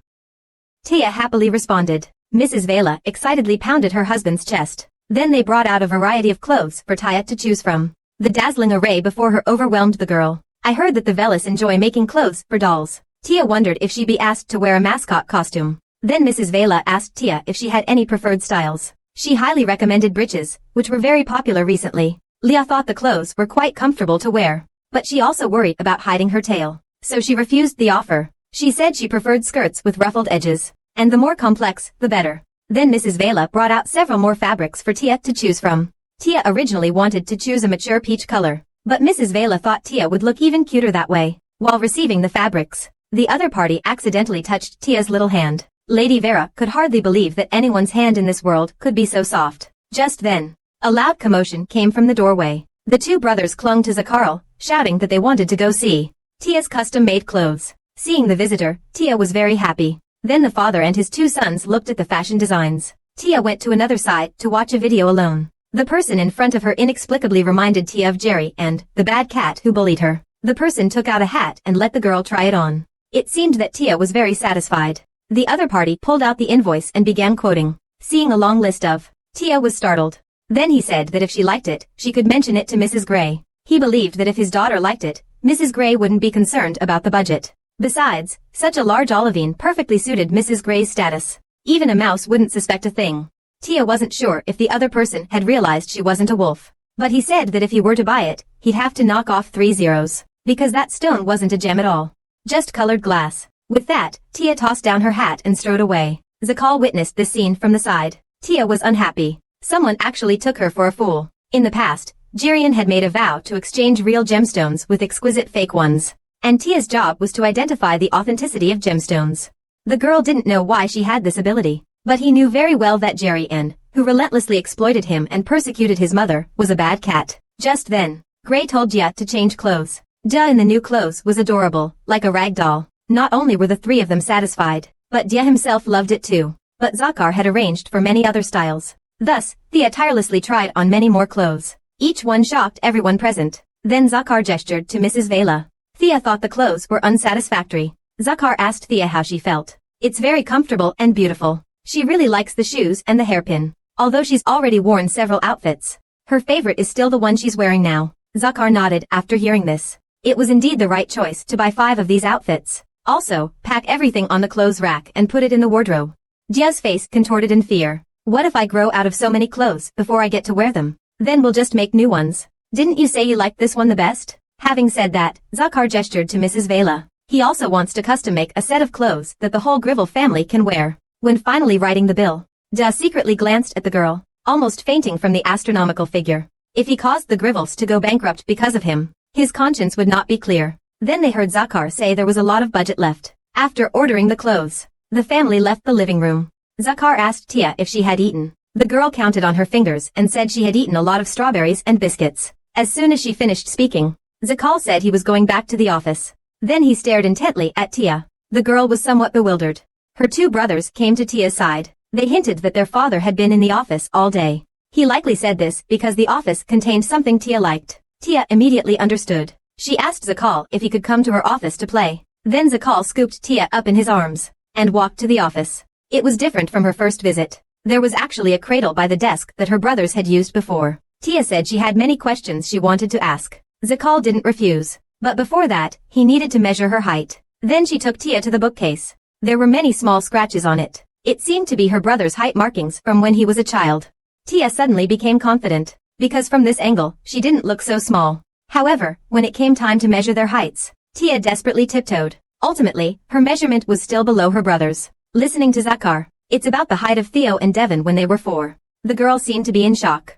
Tia happily responded. Mrs. Vela excitedly pounded her husband's chest. Then they brought out a variety of clothes for Tia to choose from. The dazzling array before her overwhelmed the girl. I heard that the Velas enjoy making clothes for dolls. Tia wondered if she'd be asked to wear a mascot costume. Then Mrs. Vela asked Tia if she had any preferred styles. She highly recommended breeches, which were very popular recently. Leah thought the clothes were quite comfortable to wear, but she also worried about hiding her tail, so she refused the offer. She said she preferred skirts with ruffled edges, and the more complex, the better. Then Mrs. Vela brought out several more fabrics for Tia to choose from. Tia originally wanted to choose a mature peach color, but Mrs. Vela thought Tia would look even cuter that way. While receiving the fabrics, the other party accidentally touched Tia's little hand. Lady Vera could hardly believe that anyone's hand in this world could be so soft. Just then, a loud commotion came from the doorway. The two brothers clung to Zakarl, shouting that they wanted to go see Tia's custom-made clothes. Seeing the visitor, Tia was very happy. Then the father and his two sons looked at the fashion designs. Tia went to another side to watch a video alone. The person in front of her inexplicably reminded Tia of Jerry and the bad cat who bullied her. The person took out a hat and let the girl try it on. It seemed that Tia was very satisfied. The other party pulled out the invoice and began quoting. Seeing a long list of, Tia was startled. Then he said that if she liked it, she could mention it to Mrs. Gray. He believed that if his daughter liked it, Mrs. Gray wouldn't be concerned about the budget. Besides, such a large olivine perfectly suited Mrs. Gray's status. Even a mouse wouldn't suspect a thing. Tia wasn't sure if the other person had realized she wasn't a wolf. But he said that if he were to buy it, he'd have to knock off 3 zeros. Because that stone wasn't a gem at all. Just colored glass. With that, Tia tossed down her hat and strode away. Zakarl witnessed this scene from the side. Tia was unhappy. Someone actually took her for a fool. In the past, Jirian had made a vow to exchange real gemstones with exquisite fake ones. And Tia's job was to identify the authenticity of gemstones. The girl didn't know why she had this ability, but he knew very well that Jirian, who relentlessly exploited him and persecuted his mother, was a bad cat. Just then, Gray told Jia to change clothes. Jia in the new clothes was adorable, like a rag doll. Not only were the three of them satisfied, but Jia himself loved it too. But Zakarl had arranged for many other styles. Thus, Thea tirelessly tried on many more clothes. Each one shocked everyone present. Then Zakarl gestured to Mrs. Vela. Thea thought the clothes were unsatisfactory. Zakarl asked Thea how she felt. It's very comfortable and beautiful. She really likes the shoes and the hairpin. Although she's already worn several outfits. Her favorite is still the one she's wearing now. Zakarl nodded after hearing this. It was indeed the right choice to buy 5 of these outfits. Also, pack everything on the clothes rack and put it in the wardrobe. Jia's face contorted in fear. What if I grow out of so many clothes before I get to wear them? Then we'll just make new ones. Didn't you say you liked this one the best? Having said that, Zakarl gestured to Mrs. Vela. He also wants to custom make a set of clothes that the whole Grivel family can wear. When finally writing the bill, Jia secretly glanced at the girl, almost fainting from the astronomical figure. If he caused the Grivels to go bankrupt because of him, his conscience would not be clear. Then they heard Zakarl say there was a lot of budget left. After ordering the clothes, the family left the living room. Zakarl asked Tia if she had eaten. The girl counted on her fingers and said she had eaten a lot of strawberries and biscuits. As soon as she finished speaking, Zakarl said he was going back to the office. Then he stared intently at Tia. The girl was somewhat bewildered. Her 2 brothers came to Tia's side. They hinted that their father had been in the office all day. He likely said this because the office contained something Tia liked. Tia immediately understood. She asked Zakarl if he could come to her office to play. Then Zakarl scooped Tia up in his arms and walked to the office. It was different from her first visit. There was actually a cradle by the desk that her brothers had used before. Tia said she had many questions she wanted to ask. Zakarl didn't refuse. But before that, he needed to measure her height. Then she took Tia to the bookcase. There were many small scratches on it. It seemed to be her brother's height markings from when he was a child. Tia suddenly became confident, because from this angle, she didn't look so small. However, when it came time to measure their heights, Tia desperately tiptoed. Ultimately, her measurement was still below her brother's. Listening to Zakarl, it's about the height of Theo and Devon when they were 4. The girl seemed to be in shock.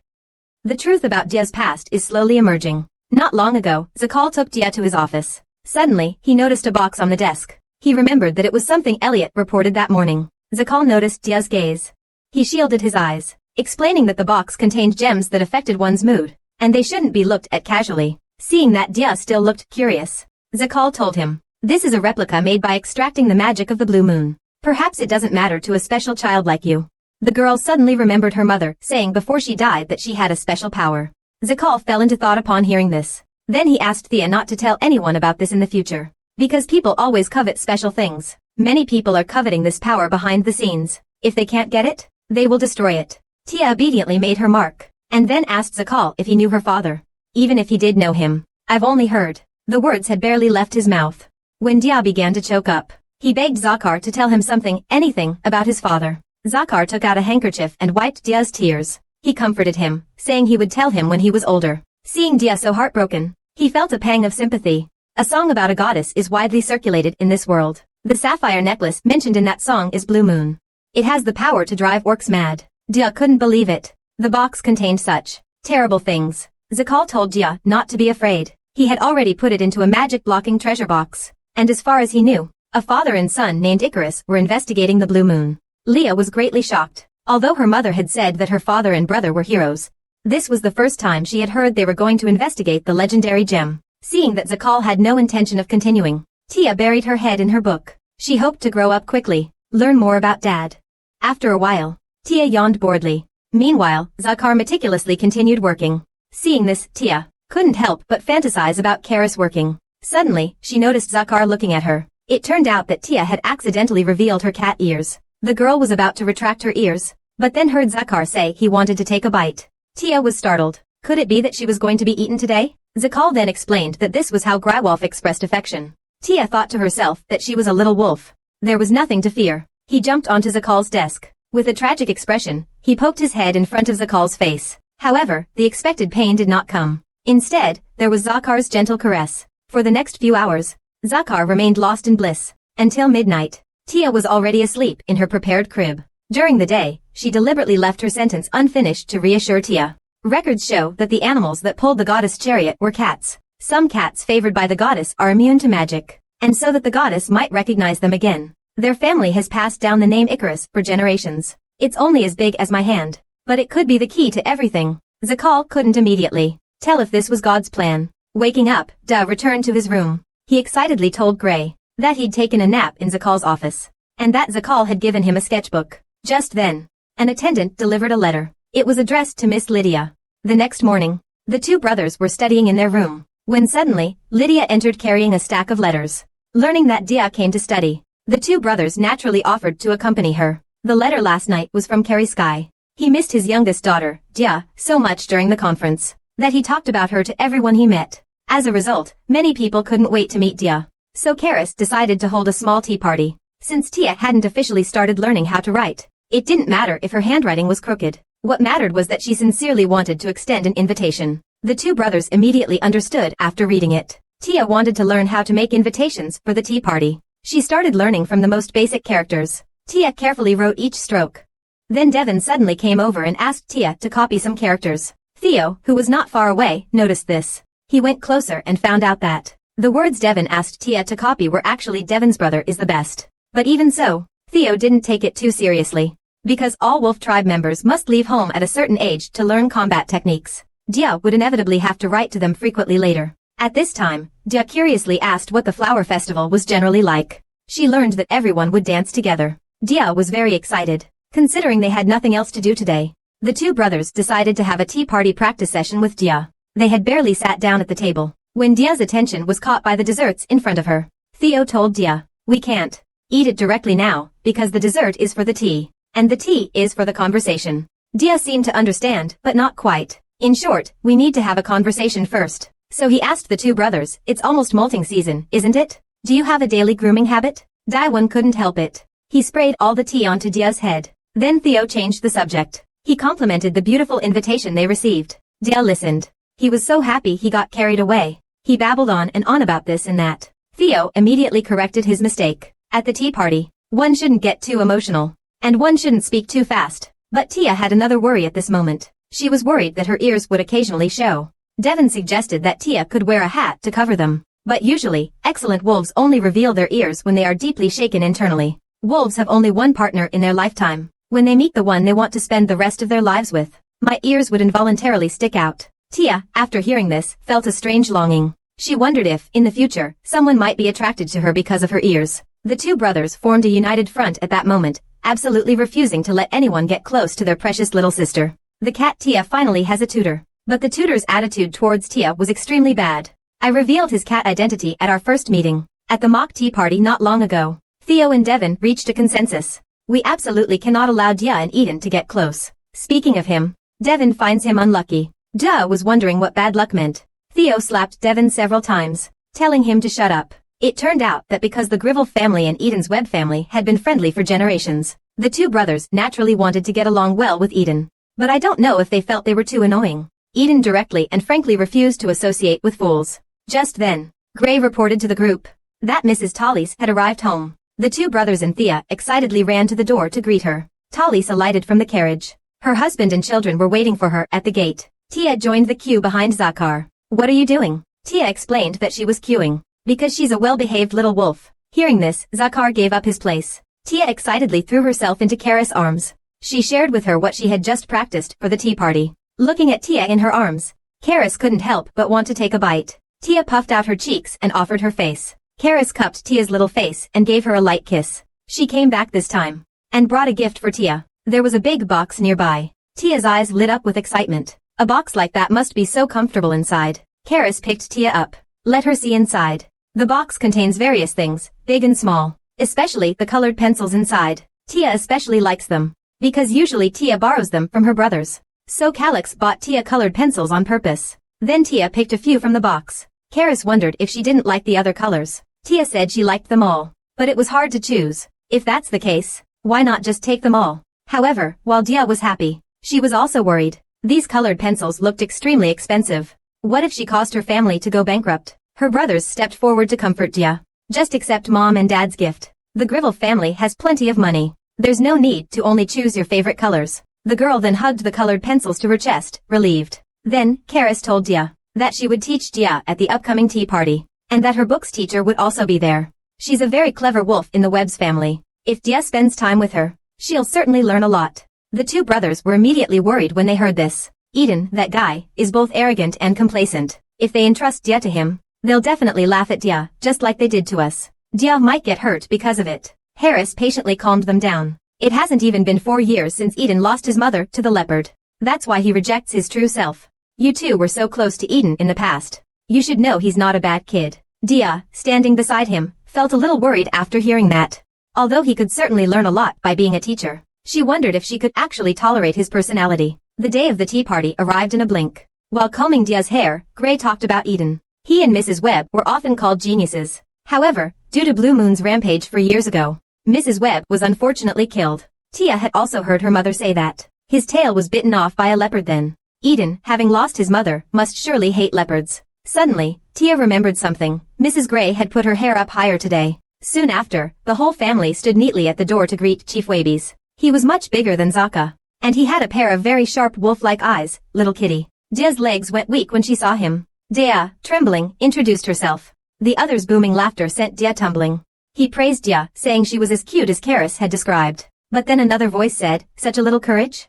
The truth about Jia's past is slowly emerging. Not long ago, Zakarl took Jia to his office. Suddenly, he noticed a box on the desk. He remembered that it was something Elliot reported that morning. Zakarl noticed Jia's gaze. He shielded his eyes, explaining that the box contained gems that affected one's mood, and they shouldn't be looked at casually. Seeing that Jia still looked curious, Zakarl told him, "This is a replica made by extracting the magic of the blue moon. Perhaps it doesn't matter to a special child like you." The girl suddenly remembered her mother saying before she died that she had a special power. Zakarl fell into thought upon hearing this. Then he asked Thea not to tell anyone about this in the future. Because people always covet special things. Many people are coveting this power behind the scenes. If they can't get it, they will destroy it. Tia obediently made her mark, and then asked Zakarl if he knew her father. Even if he did know him, "I've only heard." The words had barely left his mouth when Dia began to choke up. He begged Zakarl to tell him something, anything, about his father. Zakarl took out a handkerchief and wiped Dia's tears. He comforted him, saying he would tell him when he was older. Seeing Dia so heartbroken, he felt a pang of sympathy. A song about a goddess is widely circulated in this world. The sapphire necklace mentioned in that song is Blue Moon. It has the power to drive orcs mad. Dia couldn't believe it. The box contained such terrible things. Zakarl told Dia not to be afraid. He had already put it into a magic-blocking treasure box. And as far as he knew, a father and son named Icarus were investigating the Blue Moon. Leah was greatly shocked. Although her mother had said that her father and brother were heroes, this was the first time she had heard they were going to investigate the legendary gem. Seeing that Zakal had no intention of continuing, Tia buried her head in her book. She hoped to grow up quickly, learn more about Dad. After a while, Tia yawned boredly. Meanwhile, Zakar meticulously continued working. Seeing this, Tia couldn't help but fantasize about Karis working. Suddenly, she noticed Zakar looking at her. It turned out that Tia had accidentally revealed her cat ears. The girl was about to retract her ears, but then heard Zakar say he wanted to take a bite. Tia was startled. Could it be that she was going to be eaten today? Zakal then explained that this was how Grywolf expressed affection. Tia thought to herself that she was a little wolf. There was nothing to fear. He jumped onto Zakal's desk. With a tragic expression, he poked his head in front of Zakal's face. However, the expected pain did not come. Instead, there was Zakar's gentle caress. For the next few hours, Zakar remained lost in bliss. Until midnight, Tia was already asleep in her prepared crib. During the day, she deliberately left her sentence unfinished to reassure Tia. Records show that the animals that pulled the goddess' chariot were cats. Some cats favored by the goddess are immune to magic, and so that the goddess might recognize them again. Their family has passed down the name Icarus for generations. It's only as big as my hand, but it could be the key to everything. Zakal couldn't immediately tell if this was God's plan. Waking up, Da returned to his room. He excitedly told Gray that he'd taken a nap in Zakal's office, and that Zakal had given him a sketchbook. Just then, an attendant delivered a letter. It was addressed to Miss Lydia. The next morning, the two brothers were studying in their room, when suddenly, Lydia entered carrying a stack of letters. Learning that Dia came to study, the two brothers naturally offered to accompany her. The letter last night was from Carrie Sky. He missed his youngest daughter, Dia, so much during the conference, that he talked about her to everyone he met. As a result, many people couldn't wait to meet Dia. So Karis decided to hold a small tea party. Since Tia hadn't officially started learning how to write, it didn't matter if her handwriting was crooked. What mattered was that she sincerely wanted to extend an invitation. The two brothers immediately understood after reading it. Tia wanted to learn how to make invitations for the tea party. She started learning from the most basic characters. Tia carefully wrote each stroke. Then Devin suddenly came over and asked Tia to copy some characters. Theo, who was not far away, noticed this. He went closer and found out that the words Devin asked Tia to copy were actually Devin's brother is the best. But even so, Theo didn't take it too seriously. Because all wolf tribe members must leave home at a certain age to learn combat techniques, Dia would inevitably have to write to them frequently later. At this time, Dia curiously asked what the flower festival was generally like. She learned that everyone would dance together. Dia was very excited, considering they had nothing else to do today. The two brothers decided to have a tea party practice session with Dia. They had barely sat down at the table, when Dia's attention was caught by the desserts in front of her. Theo told Dia, "We can't eat it directly now, because the dessert is for the tea, and the tea is for the conversation." Dia seemed to understand, but not quite. In short, we need to have a conversation first. So he asked the two brothers, "It's almost molting season, isn't it? Do you have a daily grooming habit?" Daiwon couldn't help it. He sprayed all the tea onto Dia's head. Then Theo changed the subject. He complimented the beautiful invitation they received. Dia listened. He was so happy he got carried away. He babbled on and on about this and that. Theo immediately corrected his mistake. At the tea party, one shouldn't get too emotional, and one shouldn't speak too fast. But Tia had another worry at this moment. She was worried that her ears would occasionally show. Devin suggested that Tia could wear a hat to cover them. But usually, excellent wolves only reveal their ears when they are deeply shaken internally. Wolves have only one partner in their lifetime. When they meet the one they want to spend the rest of their lives with, my ears would involuntarily stick out. Tia, after hearing this, felt a strange longing. She wondered if, in the future, someone might be attracted to her because of her ears. The two brothers formed a united front at that moment, absolutely refusing to let anyone get close to their precious little sister. The cat Tia finally has a tutor. But the tutor's attitude towards Tia was extremely bad. I revealed his cat identity at our first meeting, at the mock tea party not long ago. Theo and Devin reached a consensus. We absolutely cannot allow Dia and Eden to get close. Speaking of him, Devin finds him unlucky. Dia was wondering what bad luck meant. Theo slapped Devin several times, telling him to shut up. It turned out that because the Grivell family and Eden's Web family had been friendly for generations, the two brothers naturally wanted to get along well with Eden. But I don't know if they felt they were too annoying. Eden directly and frankly refused to associate with fools. Just then, Gray reported to the group that Mrs. Tallis had arrived home. The two brothers and Thea excitedly ran to the door to greet her. Tallis alighted from the carriage. Her husband and children were waiting for her at the gate. Tia joined the queue behind Zakar. "What are you doing?" Tia explained that she was queuing because she's a well-behaved little wolf. Hearing this, Zakar gave up his place. Tia excitedly threw herself into Karis' arms. She shared with her what she had just practiced for the tea party. Looking at Tia in her arms, Karis couldn't help but want to take a bite. Tia puffed out her cheeks and offered her face. Karis cupped Tia's little face and gave her a light kiss. She came back this time and brought a gift for Tia. There was a big box nearby. Tia's eyes lit up with excitement. A box like that must be so comfortable inside. Karis picked Tia up. Let her see inside. The box contains various things, big and small, especially the colored pencils inside. Tia especially likes them, because usually Tia borrows them from her brothers. So Calix bought Tia colored pencils on purpose. Then Tia picked a few from the box. Karis wondered if she didn't like the other colors. Tia said she liked them all, but it was hard to choose. If that's the case, why not just take them all? However, while Tia was happy, she was also worried. These colored pencils looked extremely expensive. What if she caused her family to go bankrupt? Her brothers stepped forward to comfort Tia. Just accept Mom and Dad's gift. The Grivell family has plenty of money. There's no need to only choose your favorite colors. The girl then hugged the colored pencils to her chest, relieved. Then, Karis told Tia that she would teach Tia at the upcoming tea party, and that her books teacher would also be there. She's a very clever wolf in the Webbs family. If Tia spends time with her, she'll certainly learn a lot. The two brothers were immediately worried when they heard this. Eden, that guy, is both arrogant and complacent. If they entrust Tia to him, they'll definitely laugh at Tia, just like they did to us. Tia might get hurt because of it. Harris patiently calmed them down. It hasn't even been 4 years since Eden lost his mother to the leopard. That's why he rejects his true self. You two were so close to Eden in the past. You should know he's not a bad kid. Tia, standing beside him, felt a little worried after hearing that. Although he could certainly learn a lot by being a teacher, she wondered if she could actually tolerate his personality. The day of the tea party arrived in a blink. While combing Tia's hair, Gray talked about Eden. He and Mrs. Webb were often called geniuses. However, due to Blue Moon's rampage 4 years ago, Mrs. Webb was unfortunately killed. Tia had also heard her mother say that his tail was bitten off by a leopard then. Eden, having lost his mother, must surely hate leopards. Suddenly, Tia remembered something. Mrs. Gray had put her hair up higher today. Soon after, the whole family stood neatly at the door to greet Chief Wabies. He was much bigger than Zaka, and he had a pair of very sharp wolf-like eyes, little kitty. Tia's legs went weak when she saw him. Tia, trembling, introduced herself. The others' booming laughter sent Tia tumbling. He praised Tia, saying she was as cute as Karis had described. But then another voice said, such a little courage?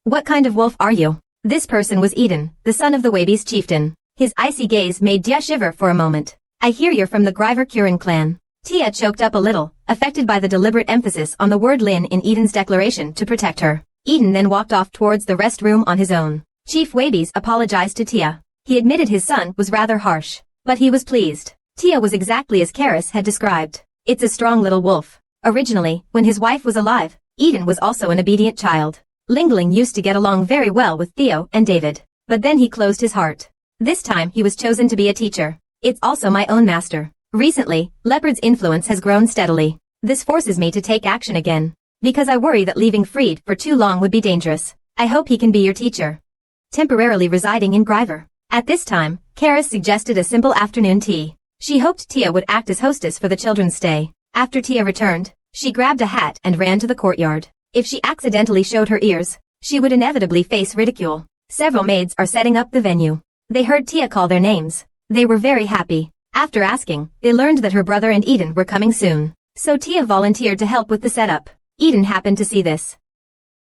What kind of wolf are you? This person was Eden, the son of the Wabies chieftain. His icy gaze made Tia shiver for a moment. I hear you're from the Gryver Kurin clan. Tia choked up a little, affected by the deliberate emphasis on the word Lin in Eden's declaration to protect her. Eden then walked off towards the rest room on his own. Chief Wabies apologized to Tia. He admitted his son was rather harsh, but he was pleased. Tia was exactly as Karis had described. It's a strong little wolf. Originally, when his wife was alive, Eden was also an obedient child. Lingling used to get along very well with Theo and David, but then he closed his heart. This time he was chosen to be a teacher. It's also my own master. Recently, Leopard's influence has grown steadily. This forces me to take action again, because I worry that leaving Freed for too long would be dangerous. I hope he can be your teacher. Temporarily residing in Gryver. At this time, Karis suggested a simple afternoon tea. She hoped Tia would act as hostess for the children's stay. After Tia returned, she grabbed a hat and ran to the courtyard. If she accidentally showed her ears, she would inevitably face ridicule. Several maids are setting up the venue. They heard Tia call their names. They were very happy. After asking, they learned that her brother and Eden were coming soon. So Tia volunteered to help with the setup. Eden happened to see this.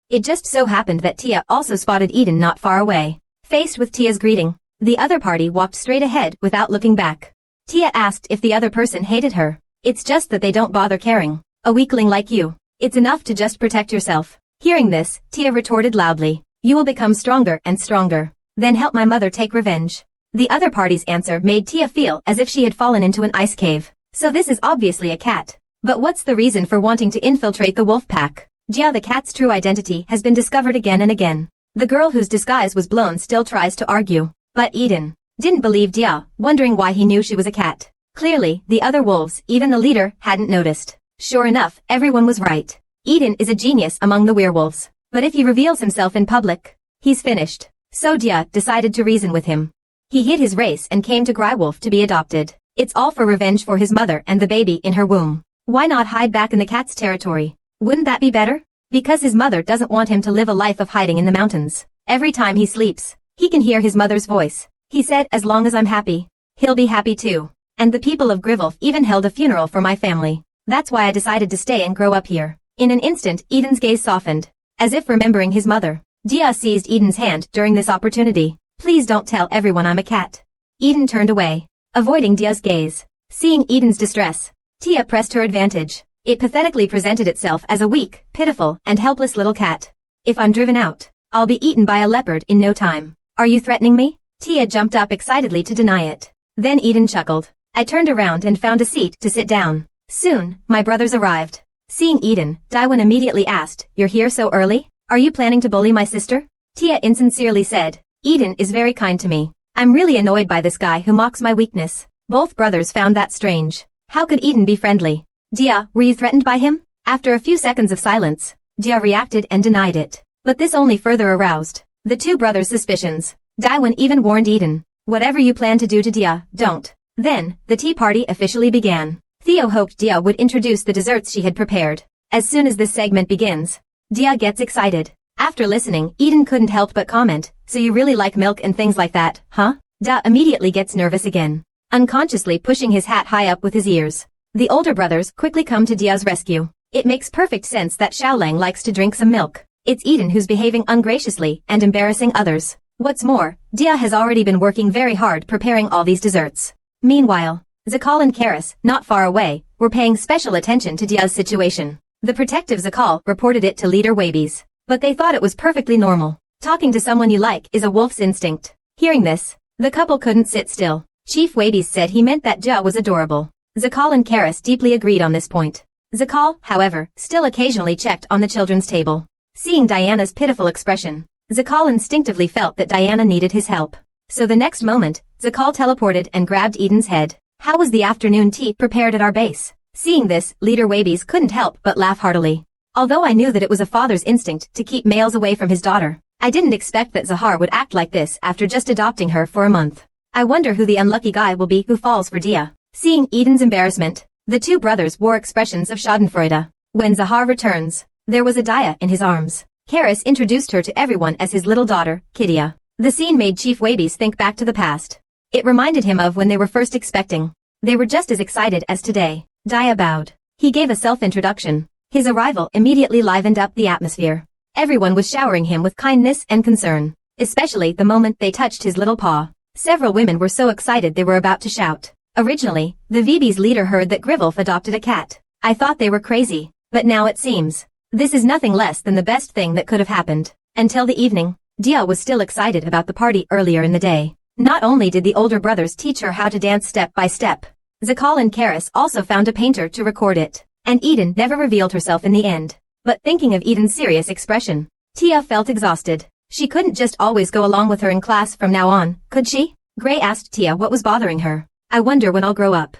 It just so happened that Tia also spotted Eden not far away. Faced with Tia's greeting, the other party walked straight ahead without looking back. Tia asked if the other person hated her. It's just that they don't bother caring. A weakling like you. It's enough to just protect yourself. Hearing this, Tia retorted loudly. You will become stronger and stronger. Then help my mother take revenge. The other party's answer made Tia feel as if she had fallen into an ice cave. So this is obviously a cat. But what's the reason for wanting to infiltrate the wolf pack? Jia, the cat's true identity has been discovered again and again. The girl whose disguise was blown still tries to argue. But Eden didn't believe Jia, wondering why he knew she was a cat. Clearly, the other wolves, even the leader, hadn't noticed. Sure enough, everyone was right. Eden is a genius among the werewolves. But if he reveals himself in public, he's finished. So Jia decided to reason with him. He hid his race and came to Grywolf to be adopted. It's all for revenge for his mother and the baby in her womb. Why not hide back in the cat's territory? Wouldn't that be better? Because his mother doesn't want him to live a life of hiding in the mountains. Every time he sleeps, he can hear his mother's voice. He said, as long as I'm happy, he'll be happy too. And the people of Grywolf even held a funeral for my family. That's why I decided to stay and grow up here. In an instant, Eden's gaze softened. as if remembering his mother. Dia seized Eden's hand during this opportunity. Please don't tell everyone I'm a cat. Eden turned away, avoiding Dia's gaze. Seeing Eden's distress, Tia pressed her advantage. It pathetically presented itself as a weak, pitiful, and helpless little cat. If I'm driven out, I'll be eaten by a leopard in no time. Are you threatening me? Tia jumped up excitedly to deny it. Then Eden chuckled. I turned around and found a seat to sit down. Soon, my brothers arrived. Seeing Eden, Daiwan immediately asked, You're here so early? Are you planning to bully my sister? Tia insincerely said, Eden is very kind to me. I'm really annoyed by this guy who mocks my weakness. Both brothers found that strange. How could Eden be friendly? Dia, were you threatened by him? After a few seconds of silence, Dia reacted and denied it. But this only further aroused the two brothers' suspicions. Daiwan even warned Eden, whatever you plan to do to Dia, don't. Then, the tea party officially began. Theo hoped Dia would introduce the desserts she had prepared. As soon as this segment begins, Dia gets excited. After listening, Eden couldn't help but comment, so you really like milk and things like that, huh? Dia immediately gets nervous again, unconsciously pushing his hat high up with his ears. The older brothers quickly come to Dia's rescue. It makes perfect sense that Xiaolang likes to drink some milk. It's Eden who's behaving ungraciously and embarrassing others. What's more, Dia has already been working very hard preparing all these desserts. Meanwhile, Zakal and Karis, not far away, were paying special attention to Dia's situation. The protective Zakal reported it to Leader Wabies, but they thought it was perfectly normal. Talking to someone you like is a wolf's instinct. Hearing this, the couple couldn't sit still. Chief Wabies said he meant that Dia was adorable. Zakal and Karis deeply agreed on this point. Zakal, however, still occasionally checked on the children's table. Seeing Diana's pitiful expression, Zakal instinctively felt that Diana needed his help. So the next moment, Zakal teleported and grabbed Eden's head. How was the afternoon tea prepared at our base? Seeing this, Leader Wabies couldn't help but laugh heartily. Although I knew that it was a father's instinct to keep males away from his daughter, I didn't expect that Zahar would act like this after just adopting her for a month. I wonder who the unlucky guy will be who falls for Dia. Seeing Eden's embarrassment, the two brothers wore expressions of schadenfreude. When Zahar returns, there was a Dia in his arms. Karis introduced her to everyone as his little daughter, Kidia. The scene made Chief Wabies think back to the past. It reminded him of when they were first expecting. They were just as excited as today. Dia bowed. He gave a self-introduction. His arrival immediately livened up the atmosphere. Everyone was showering him with kindness and concern, especially the moment they touched his little paw. Several women were so excited they were about to shout. Originally, the VB's leader heard that Grivelf adopted a cat. I thought they were crazy, but now it seems this is nothing less than the best thing that could have happened. Until the evening, Dia was still excited about the party earlier in the day. Not only did the older brothers teach her how to dance step by step, Zakal and Karis also found a painter to record it, and Eden never revealed herself in the end. But thinking of Eden's serious expression, Tia felt exhausted. She couldn't just always go along with her in class from now on, could she? Gray asked Tia what was bothering her. I wonder when I'll grow up.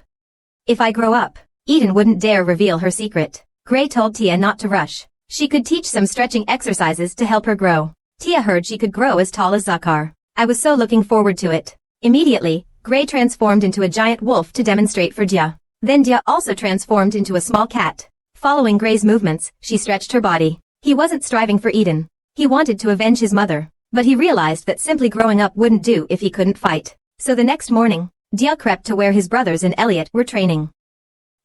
If I grow up, Eden wouldn't dare reveal her secret. Gray told Tia not to rush. She could teach some stretching exercises to help her grow. Tia heard she could grow as tall as Zakar. I was so looking forward to it. Immediately, Gray transformed into a giant wolf to demonstrate for Dia. Then Dia also transformed into a small cat. Following Gray's movements, she stretched her body. He wasn't striving for Eden. He wanted to avenge his mother, but he realized that simply growing up wouldn't do if he couldn't fight. So the next morning, Dia crept to where his brothers and Elliot were training.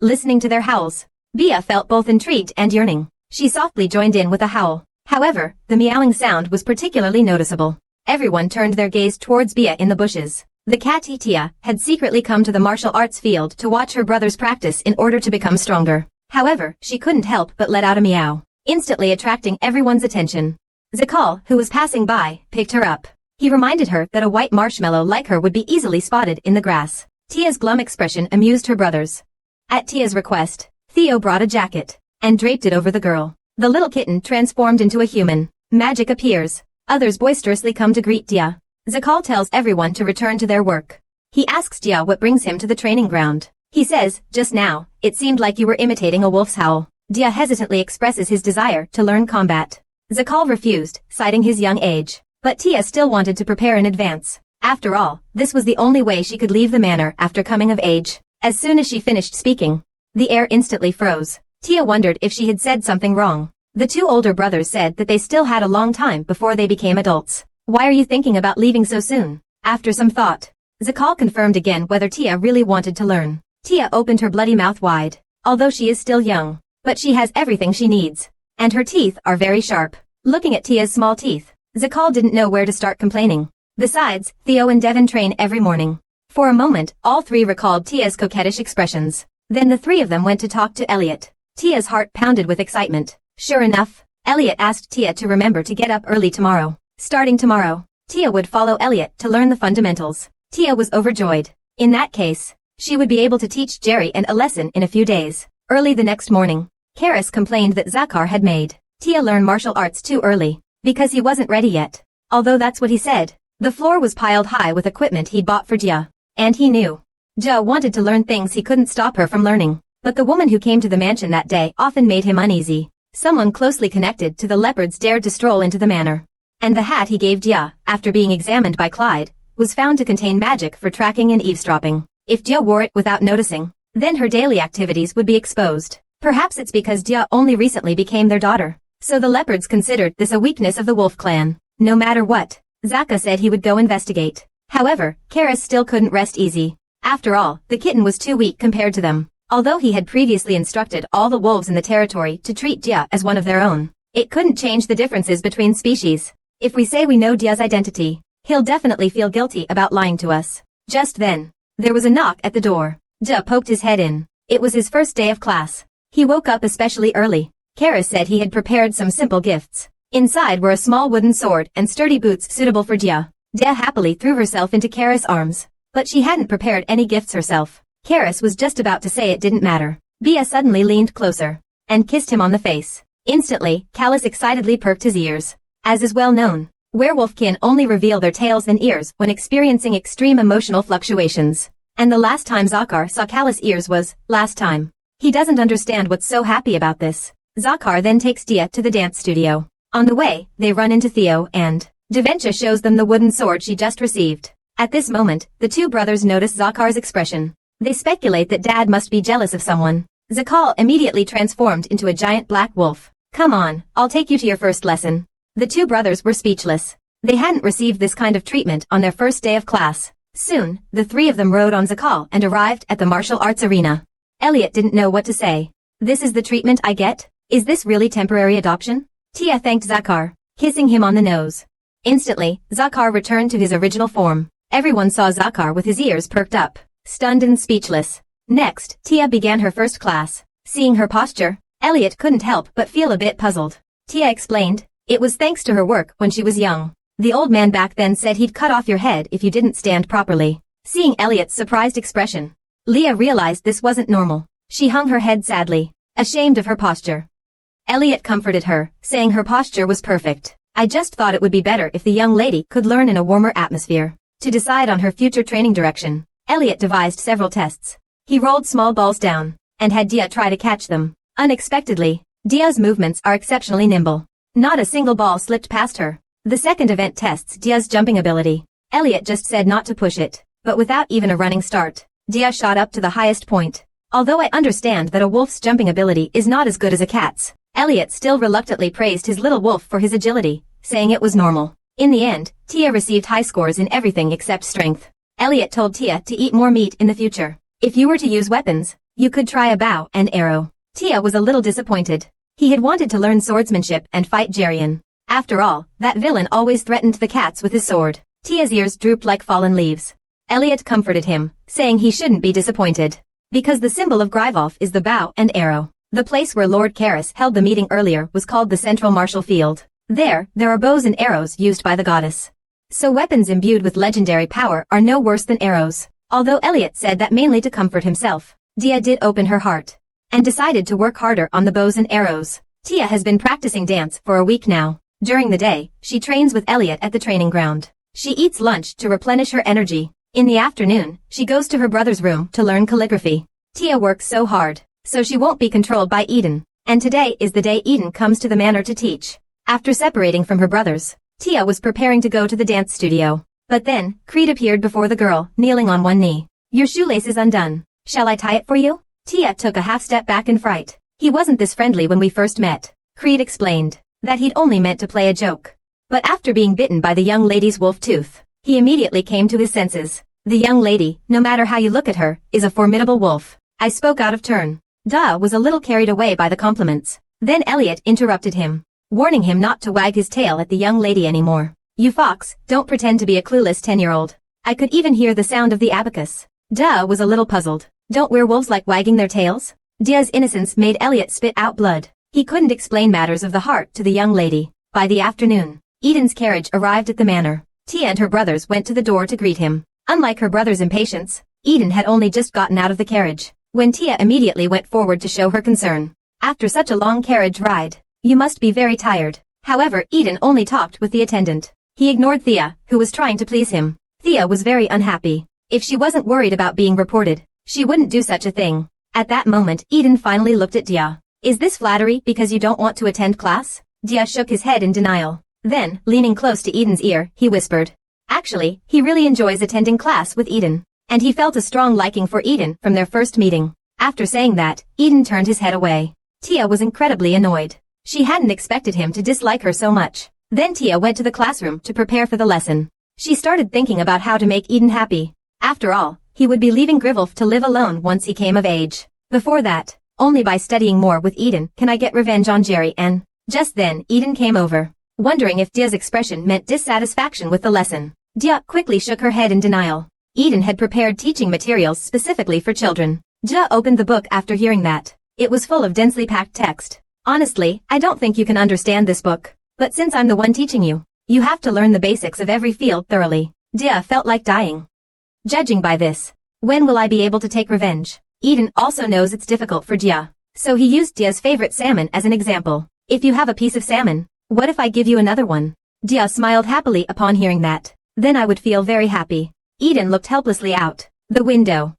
Listening to their howls, Bia felt both intrigued and yearning. She softly joined in with a howl. However, the meowing sound was particularly noticeable. Everyone turned their gaze towards Bia in the bushes. The cat Tia had secretly come to the martial arts field to watch her brothers practice in order to become stronger. However, she couldn't help but let out a meow, instantly attracting everyone's attention. Zakal, who was passing by, picked her up. He reminded her that a white marshmallow like her would be easily spotted in the grass. Tia's glum expression amused her brothers. At Tia's request, Theo brought a jacket and draped it over the girl. The little kitten transformed into a human. Magic appears. Others boisterously come to greet Tia. Zakal tells everyone to return to their work. He asks Tia what brings him to the training ground. He says, just now, it seemed like you were imitating a wolf's howl. Tia hesitantly expresses his desire to learn combat. Zakal refused, citing his young age. But Tia still wanted to prepare in advance. After all, this was the only way she could leave the manor after coming of age. As soon as she finished speaking, the air instantly froze. Tia wondered if she had said something wrong. The two older brothers said that they still had a long time before they became adults. Why are you thinking about leaving so soon? After some thought, Zakal confirmed again whether Tia really wanted to learn. Tia opened her bloody mouth wide. Although she is still young, but she has everything she needs. And her teeth are very sharp. Looking at Tia's small teeth, Zakal didn't know where to start complaining. Besides, Theo and Devon train every morning. For a moment, all three recalled Tia's coquettish expressions. Then the three of them went to talk to Elliot. Tia's heart pounded with excitement. Sure enough, Elliot asked Tia to remember to get up early tomorrow. Starting tomorrow, Tia would follow Elliot to learn the fundamentals. Tia was overjoyed. In that case, she would be able to teach Jerry and a lesson in a few days. Early the next morning, Karis complained that Zakar had made Tia learn martial arts too early, because he wasn't ready yet. Although that's what he said, the floor was piled high with equipment he'd bought for Tia. And he knew Jia wanted to learn things he couldn't stop her from learning. But the woman who came to the mansion that day often made him uneasy. Someone closely connected to the leopards dared to stroll into the manor. And the hat he gave Jia, after being examined by Clyde, was found to contain magic for tracking and eavesdropping. If Jia wore it without noticing, then her daily activities would be exposed. Perhaps it's because Jia only recently became their daughter. So the leopards considered this a weakness of the wolf clan. No matter what, Zaka said he would go investigate. However, Karis still couldn't rest easy. After all, the kitten was too weak compared to them. Although he had previously instructed all the wolves in the territory to treat Jia as one of their own, it couldn't change the differences between species. If we say we know Jia's identity, he'll definitely feel guilty about lying to us. Just then, there was a knock at the door. Jia poked his head in. It was his first day of class. He woke up especially early. Karis said he had prepared some simple gifts. Inside were a small wooden sword and sturdy boots suitable for Jia. Jia happily threw herself into Karis' arms, but she hadn't prepared any gifts herself. Karis was just about to say it didn't matter. Bia suddenly leaned closer and kissed him on the face. Instantly, Callus excitedly perked his ears. As is well known, werewolfkin only reveal their tails and ears when experiencing extreme emotional fluctuations. And the last time Zakar saw Callus' ears was last time. He doesn't understand what's so happy about this. Zakar then takes Dia to the dance studio. On the way, they run into Theo and Deventia shows them the wooden sword she just received. At this moment, the two brothers notice Zakar's expression. They speculate that Dad must be jealous of someone. Zakal immediately transformed into a giant black wolf. Come on, I'll take you to your first lesson. The two brothers were speechless. They hadn't received this kind of treatment on their first day of class. Soon, the three of them rode on Zakal and arrived at the martial arts arena. Elliot didn't know what to say. This is the treatment I get? Is this really temporary adoption? Tia thanked Zakar, kissing him on the nose. Instantly, Zakar returned to his original form. Everyone saw Zakar with his ears perked up, stunned and speechless. Next, Tia began her first class. Seeing her posture, Elliot couldn't help but feel a bit puzzled. Tia explained, it was thanks to her work when she was young. The old man back then said he'd cut off your head if you didn't stand properly. Seeing Elliot's surprised expression, Leah realized this wasn't normal. She hung her head sadly, ashamed of her posture. Elliot comforted her, saying her posture was perfect. I just thought it would be better if the young lady could learn in a warmer atmosphere. To decide on her future training direction, Elliot devised several tests. He rolled small balls down, and had Dia try to catch them. Unexpectedly, Dia's movements are exceptionally nimble. Not a single ball slipped past her. The second event tests Dia's jumping ability. Elliot just said not to push it, but without even a running start, Dia shot up to the highest point. Although I understand that a wolf's jumping ability is not as good as a cat's, Elliot still reluctantly praised his little wolf for his agility, saying it was normal. In the end, Tia received high scores in everything except strength. Elliot told Tia to eat more meat in the future. If you were to use weapons, you could try a bow and arrow. Tia was a little disappointed. He had wanted to learn swordsmanship and fight Jerian. After all, that villain always threatened the cats with his sword. Tia's ears drooped like fallen leaves. Elliot comforted him, saying he shouldn't be disappointed. Because the symbol of Gryvalf is the bow and arrow. The place where Lord Karis held the meeting earlier was called the Central Martial Field. There are bows and arrows used by the goddess. So weapons imbued with legendary power are no worse than arrows. Although Elliot said that mainly to comfort himself, Dia did open her heart and decided to work harder on the bows and arrows. Tia has been practicing dance for a week now. During the day, she trains with Elliot at the training ground. She eats lunch to replenish her energy. In the afternoon, she goes to her brother's room to learn calligraphy. Tia works so hard, so she won't be controlled by Eden. And today is the day Eden comes to the manor to teach. After separating from her brothers, Tia was preparing to go to the dance studio. But then, Creed appeared before the girl, kneeling on one knee. Your shoelace is undone. Shall I tie it for you? Tia took a half step back in fright. He wasn't this friendly when we first met. Creed explained that he'd only meant to play a joke. But after being bitten by the young lady's wolf tooth, he immediately came to his senses. The young lady, no matter how you look at her, is a formidable wolf. I spoke out of turn. Da was a little carried away by the compliments. Then Elliot interrupted him. warning him not to wag his tail at the young lady anymore. You fox, don't pretend to be a clueless 10-year-old. I could even hear the sound of the abacus. Dia was a little puzzled. Don't werewolves like wagging their tails? Dia's innocence made Elliot spit out blood. He couldn't explain matters of the heart to the young lady. By the afternoon, Eden's carriage arrived at the manor. Tia and her brothers went to the door to greet him. Unlike her brother's impatience, Eden had only just gotten out of the carriage, when Tia immediately went forward to show her concern. After such a long carriage ride, you must be very tired. However, Eden only talked with the attendant. He ignored Thea, who was trying to please him. Thea was very unhappy. If she wasn't worried about being reported, she wouldn't do such a thing. At that moment, Eden finally looked at Dia. Is this flattery because you don't want to attend class? Dia shook his head in denial. Then, leaning close to Eden's ear, he whispered. Actually, he really enjoys attending class with Eden. And he felt a strong liking for Eden from their first meeting. After saying that, Eden turned his head away. Tia was incredibly annoyed. She hadn't expected him to dislike her so much. Then Tia went to the classroom to prepare for the lesson. She started thinking about how to make Eden happy. After all, he would be leaving Grivelf to live alone once he came of age. Before that, only by studying more with Eden can I get revenge on Jerry and... Just then, Eden came over, wondering if Dia's expression meant dissatisfaction with the lesson. Dia quickly shook her head in denial. Eden had prepared teaching materials specifically for children. Dia opened the book after hearing that. It was full of densely packed text. Honestly, I don't think you can understand this book. But since I'm the one teaching you, you have to learn the basics of every field thoroughly. Dia felt like dying. Judging by this, when will I be able to take revenge? Eden also knows it's difficult for Dia. So he used Dia's favorite salmon as an example. If you have a piece of salmon, what if I give you another one? Dia smiled happily upon hearing that. Then I would feel very happy. Eden looked helplessly out the window.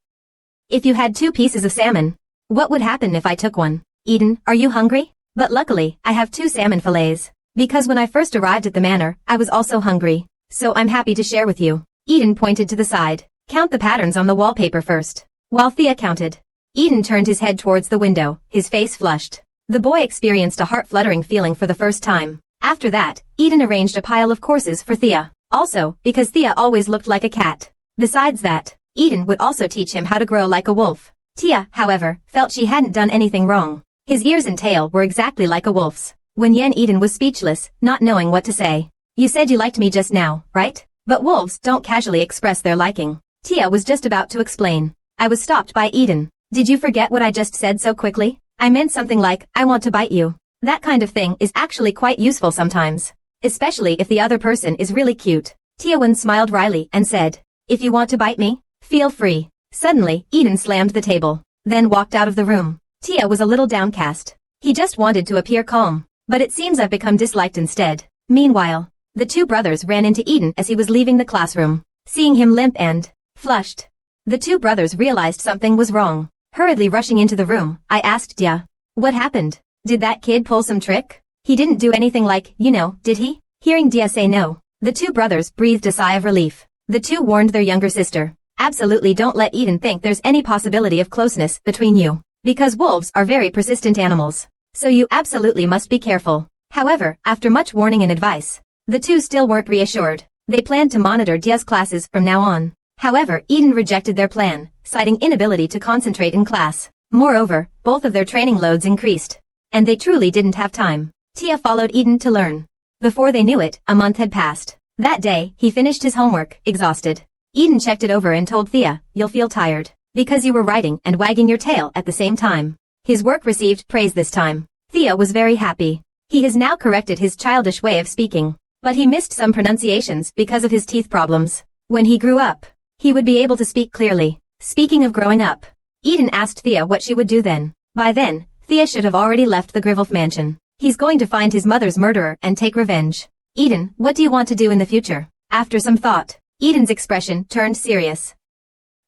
If you had 2 pieces of salmon, what would happen if I took one? Eden, are you hungry? But luckily, I have 2 salmon fillets. Because when I first arrived at the manor, I was also hungry. So I'm happy to share with you. Eden pointed to the side. Count the patterns on the wallpaper first. While Thea counted, Eden turned his head towards the window, his face flushed. The boy experienced a heart-fluttering feeling for the first time. After that, Eden arranged a pile of courses for Thea. Also, because Thea always looked like a cat. Besides that, Eden would also teach him how to grow like a wolf. Tia, however, felt she hadn't done anything wrong. His ears and tail were exactly like a wolf's. When Eden was speechless, not knowing what to say. You said you liked me just now, right? But wolves don't casually express their liking. Tia was just about to explain. I was stopped by Eden. Did you forget what I just said so quickly? I meant something like, I want to bite you. That kind of thing is actually quite useful sometimes. Especially if the other person is really cute. Tiawan smiled wryly and said, if you want to bite me, feel free. Suddenly, Eden slammed the table, then walked out of the room. Tia was a little downcast. He just wanted to appear calm. But it seems I've become disliked instead. Meanwhile, the 2 brothers ran into Eden as he was leaving the classroom. Seeing him limp and flushed, the 2 brothers realized something was wrong. Hurriedly rushing into the room, I asked Dia, what happened? Did that kid pull some trick? He didn't do anything like, did he? Hearing Dia say no, the 2 brothers breathed a sigh of relief. The 2 warned their younger sister, absolutely don't let Eden think there's any possibility of closeness between you. Because wolves are very persistent animals. So you absolutely must be careful. However, after much warning and advice, the 2 still weren't reassured. They planned to monitor Dia's classes from now on. However, Eden rejected their plan, citing inability to concentrate in class. Moreover, both of their training loads increased. And they truly didn't have time. Tia followed Eden to learn. Before they knew it, a month had passed. That day, he finished his homework, exhausted. Eden checked it over and told Thea, you'll feel tired. Because you were writing and wagging your tail at the same time. His work received praise this time. Thea was very happy. He has now corrected his childish way of speaking. But he missed some pronunciations because of his teeth problems. When he grew up, he would be able to speak clearly. Speaking of growing up, Eden asked Thea what she would do then. By then, Thea should have already left the Grivelf mansion. He's going to find his mother's murderer and take revenge. Eden, what do you want to do in the future? After some thought, Eden's expression turned serious.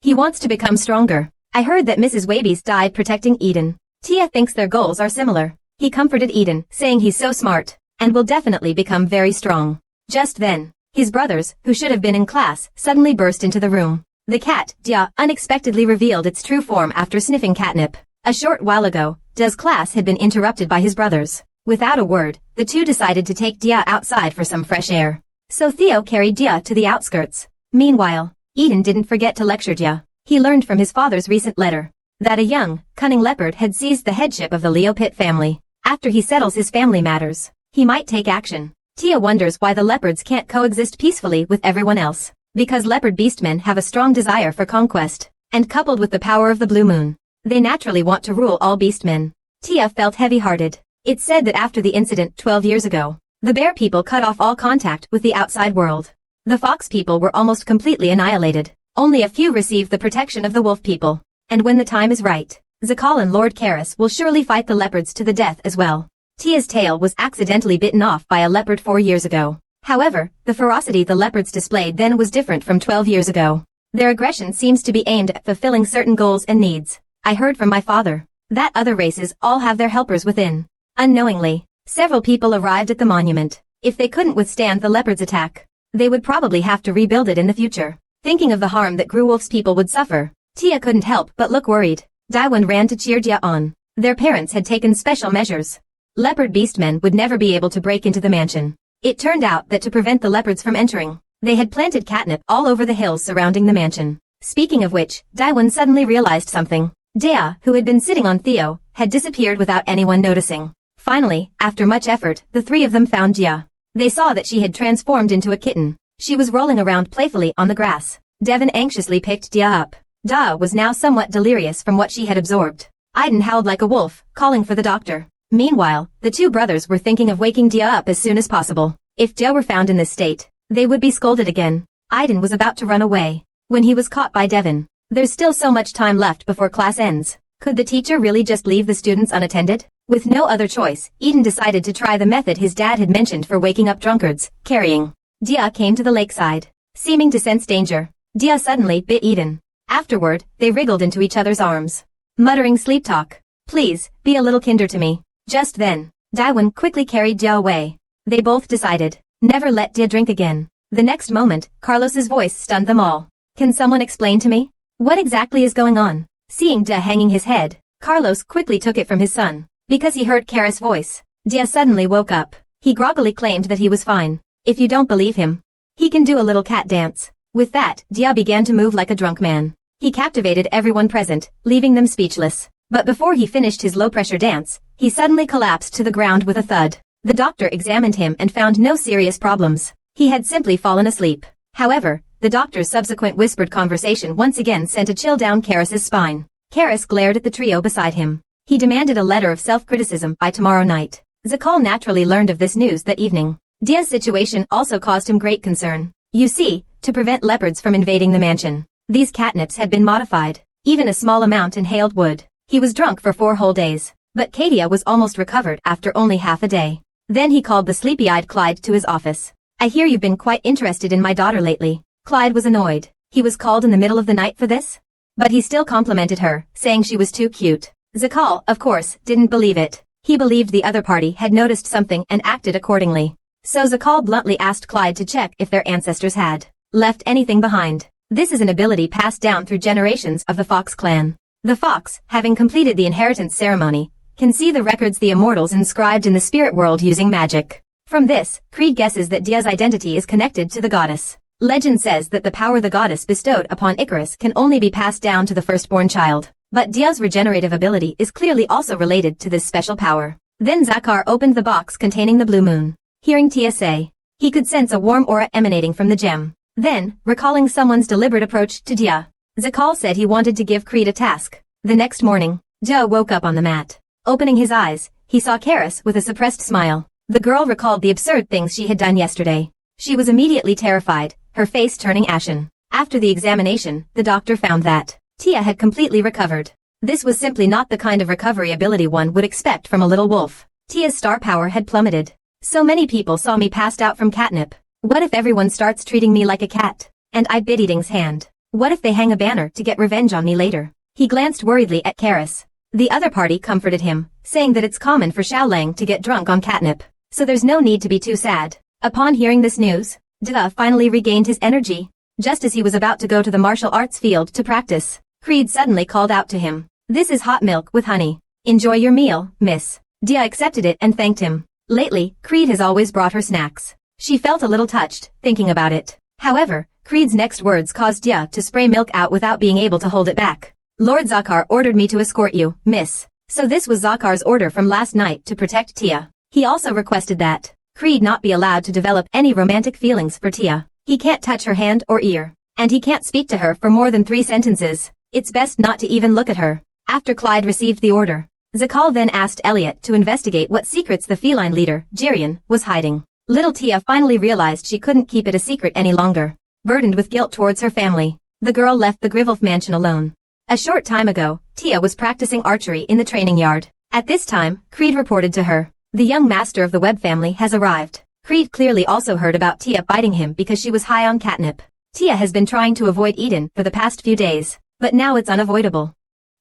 He wants to become stronger. I heard that Mrs. Wabies died protecting Eden. Tia thinks their goals are similar. He comforted Eden, saying he's so smart, and will definitely become very strong. Just then, his brothers, who should have been in class, suddenly burst into the room. The cat, Dia, unexpectedly revealed its true form after sniffing catnip. A short while ago, Dia's class had been interrupted by his brothers. Without a word, the 2 decided to take Dia outside for some fresh air. So Theo carried Dia to the outskirts. Meanwhile, Eden didn't forget to lecture Dia. He learned from his father's recent letter that a young, cunning leopard had seized the headship of the Leopit family. After he settles his family matters, he might take action. Tia wonders why the leopards can't coexist peacefully with everyone else. Because leopard beastmen have a strong desire for conquest, and coupled with the power of the blue moon, they naturally want to rule all beastmen. Tia felt heavy-hearted. It's said that after the incident 12 years ago, the bear people cut off all contact with the outside world. The fox people were almost completely annihilated. Only a few received the protection of the wolf people. And when the time is right, Zakal and Lord Karis will surely fight the leopards to the death as well. Tia's tail was accidentally bitten off by a leopard 4 years ago. However, the ferocity the leopards displayed then was different from 12 years ago. Their aggression seems to be aimed at fulfilling certain goals and needs. I heard from my father that other races all have their helpers within. Unknowingly, several people arrived at the monument. If they couldn't withstand the leopard's attack, they would probably have to rebuild it in the future. Thinking of the harm that Gruwolf's people would suffer, Tia couldn't help but look worried. Daiwon ran to cheer Tia on. Their parents had taken special measures. Leopard beastmen would never be able to break into the mansion. It turned out that to prevent the leopards from entering, they had planted catnip all over the hills surrounding the mansion. Speaking of which, Daiwon suddenly realized something. Dea, who had been sitting on Theo, had disappeared without anyone noticing. Finally, after much effort, the three of them found Jia. They saw that she had transformed into a kitten. She was rolling around playfully on the grass. Devon anxiously picked Jia up. Da was now somewhat delirious from what she had absorbed. Aiden howled like a wolf, calling for the doctor. Meanwhile, the two brothers were thinking of waking Jia up as soon as possible. If Jia were found in this state, they would be scolded again. Aiden was about to run away when he was caught by Devon. There's still so much time left before class ends. Could the teacher really just leave the students unattended? With no other choice, Eden decided to try the method his dad had mentioned for waking up drunkards, carrying. Dia came to the lakeside. Seeming to sense danger, Dia suddenly bit Eden. Afterward, they wriggled into each other's arms, muttering sleep talk. Please, be a little kinder to me. Just then, Daiwon quickly carried Dia away. They both decided, never let Dia drink again. The next moment, Carlos's voice stunned them all. Can someone explain to me? What exactly is going on? Seeing Dia hanging his head, Carlos quickly took it from his son. Because he heard Kara's voice, Dia suddenly woke up. He groggily claimed that he was fine. If you don't believe him, he can do a little cat dance. With that, Dia began to move like a drunk man. He captivated everyone present, leaving them speechless. But before he finished his low-pressure dance, he suddenly collapsed to the ground with a thud. The doctor examined him and found no serious problems. He had simply fallen asleep. However, the doctor's subsequent whispered conversation once again sent a chill down Karis's spine. Karis glared at the trio beside him. He demanded a letter of self-criticism by tomorrow night. Zakal naturally learned of this news that evening. Dia's situation also caused him great concern. You see, to prevent leopards from invading the mansion, these catnips had been modified. Even a small amount inhaled would. He was drunk for 4 whole days. But Katia was almost recovered after only half a day. Then he called the sleepy-eyed Clyde to his office. I hear you've been quite interested in my daughter lately. Clyde was annoyed. He was called in the middle of the night for this? But he still complimented her, saying she was too cute. Zakal, of course, didn't believe it. He believed the other party had noticed something and acted accordingly. So Zakal bluntly asked Clyde to check if their ancestors had left anything behind. This is an ability passed down through generations of the Fox clan. The Fox, having completed the inheritance ceremony, can see the records the immortals inscribed in the spirit world using magic. From this, Creed guesses that Dia's identity is connected to the goddess. Legend says that the power the goddess bestowed upon Icarus can only be passed down to the firstborn child. But Dia's regenerative ability is clearly also related to this special power. Then Zakar opened the box containing the blue moon. Hearing Tia say, he could sense a warm aura emanating from the gem. Then, recalling someone's deliberate approach to Dia, Zakal said he wanted to give Creed a task. The next morning, Dia woke up on the mat. Opening his eyes, he saw Karis with a suppressed smile. The girl recalled the absurd things she had done yesterday. She was immediately terrified, her face turning ashen. After the examination, the doctor found that Tia had completely recovered. This was simply not the kind of recovery ability one would expect from a little wolf. Tia's star power had plummeted. So many people saw me passed out from catnip. What if everyone starts treating me like a cat? And I bit Eating's hand. What if they hang a banner to get revenge on me later? He glanced worriedly at Karis. The other party comforted him, saying that it's common for Xiaolang to get drunk on catnip, so there's no need to be too sad. Upon hearing this news, Dia finally regained his energy. Just as he was about to go to the martial arts field to practice, Creed suddenly called out to him. This is hot milk with honey. Enjoy your meal, miss. Dia accepted it and thanked him. Lately, Creed has always brought her snacks. She felt a little touched, thinking about it. However, Creed's next words caused Dia to spray milk out without being able to hold it back. Lord Zakar ordered me to escort you, miss. So this was Zakar's order from last night to protect Tia. He also requested that Creed not be allowed to develop any romantic feelings for Tia. He can't touch her hand or ear, and he can't speak to her for more than 3 sentences. It's best not to even look at her. After Clyde received the order, Zakal then asked Elliot to investigate what secrets the feline leader, Jirian, was hiding. Little Tia finally realized she couldn't keep it a secret any longer. Burdened with guilt towards her family, the girl left the Grivelf mansion alone. A short time ago, Tia was practicing archery in the training yard. At this time, Creed reported to her. The young master of the Webb family has arrived. Creed clearly also heard about Tia biting him because she was high on catnip. Tia has been trying to avoid Eden for the past few days, but now it's unavoidable.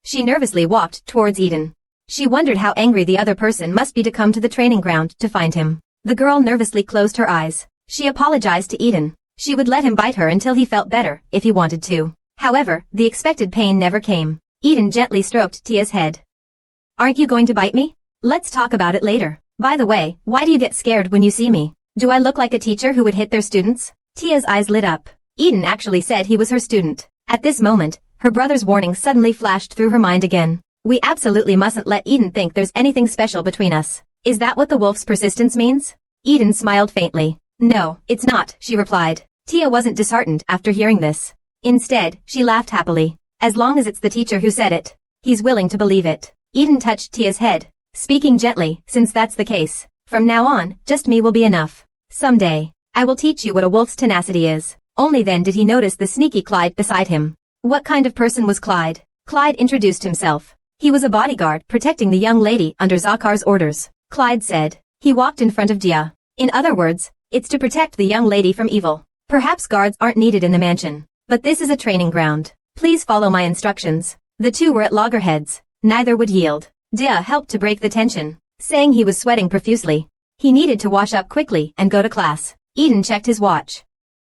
She nervously walked towards Eden. She wondered how angry the other person must be to come to the training ground to find him. The girl nervously closed her eyes. She apologized to Eden. She would let him bite her until he felt better, if he wanted to. However, the expected pain never came. Eden gently stroked Tia's head. Aren't you going to bite me? Let's talk about it later. By the way, why do you get scared when you see me? Do I look like a teacher who would hit their students? Tia's eyes lit up. Eden actually said he was her student. At this moment, her brother's warning suddenly flashed through her mind again. We absolutely mustn't let Eden think there's anything special between us. Is that what the wolf's persistence means? Eden smiled faintly. No, it's not, she replied. Tia wasn't disheartened after hearing this. Instead, she laughed happily. As long as it's the teacher who said it, he's willing to believe it. Eden touched Tia's head, speaking gently, since that's the case. From now on, just me will be enough. Someday, I will teach you what a wolf's tenacity is. Only then did he notice the sneaky Clyde beside him. What kind of person was Clyde? Clyde introduced himself. He was a bodyguard protecting the young lady under Zakar's orders. Clyde said. He walked in front of Dia. In other words, it's to protect the young lady from evil. Perhaps guards aren't needed in the mansion, but this is a training ground. Please follow my instructions. The two were at loggerheads. Neither would yield. Dia helped to break the tension, saying he was sweating profusely. He needed to wash up quickly and go to class. Eden checked his watch,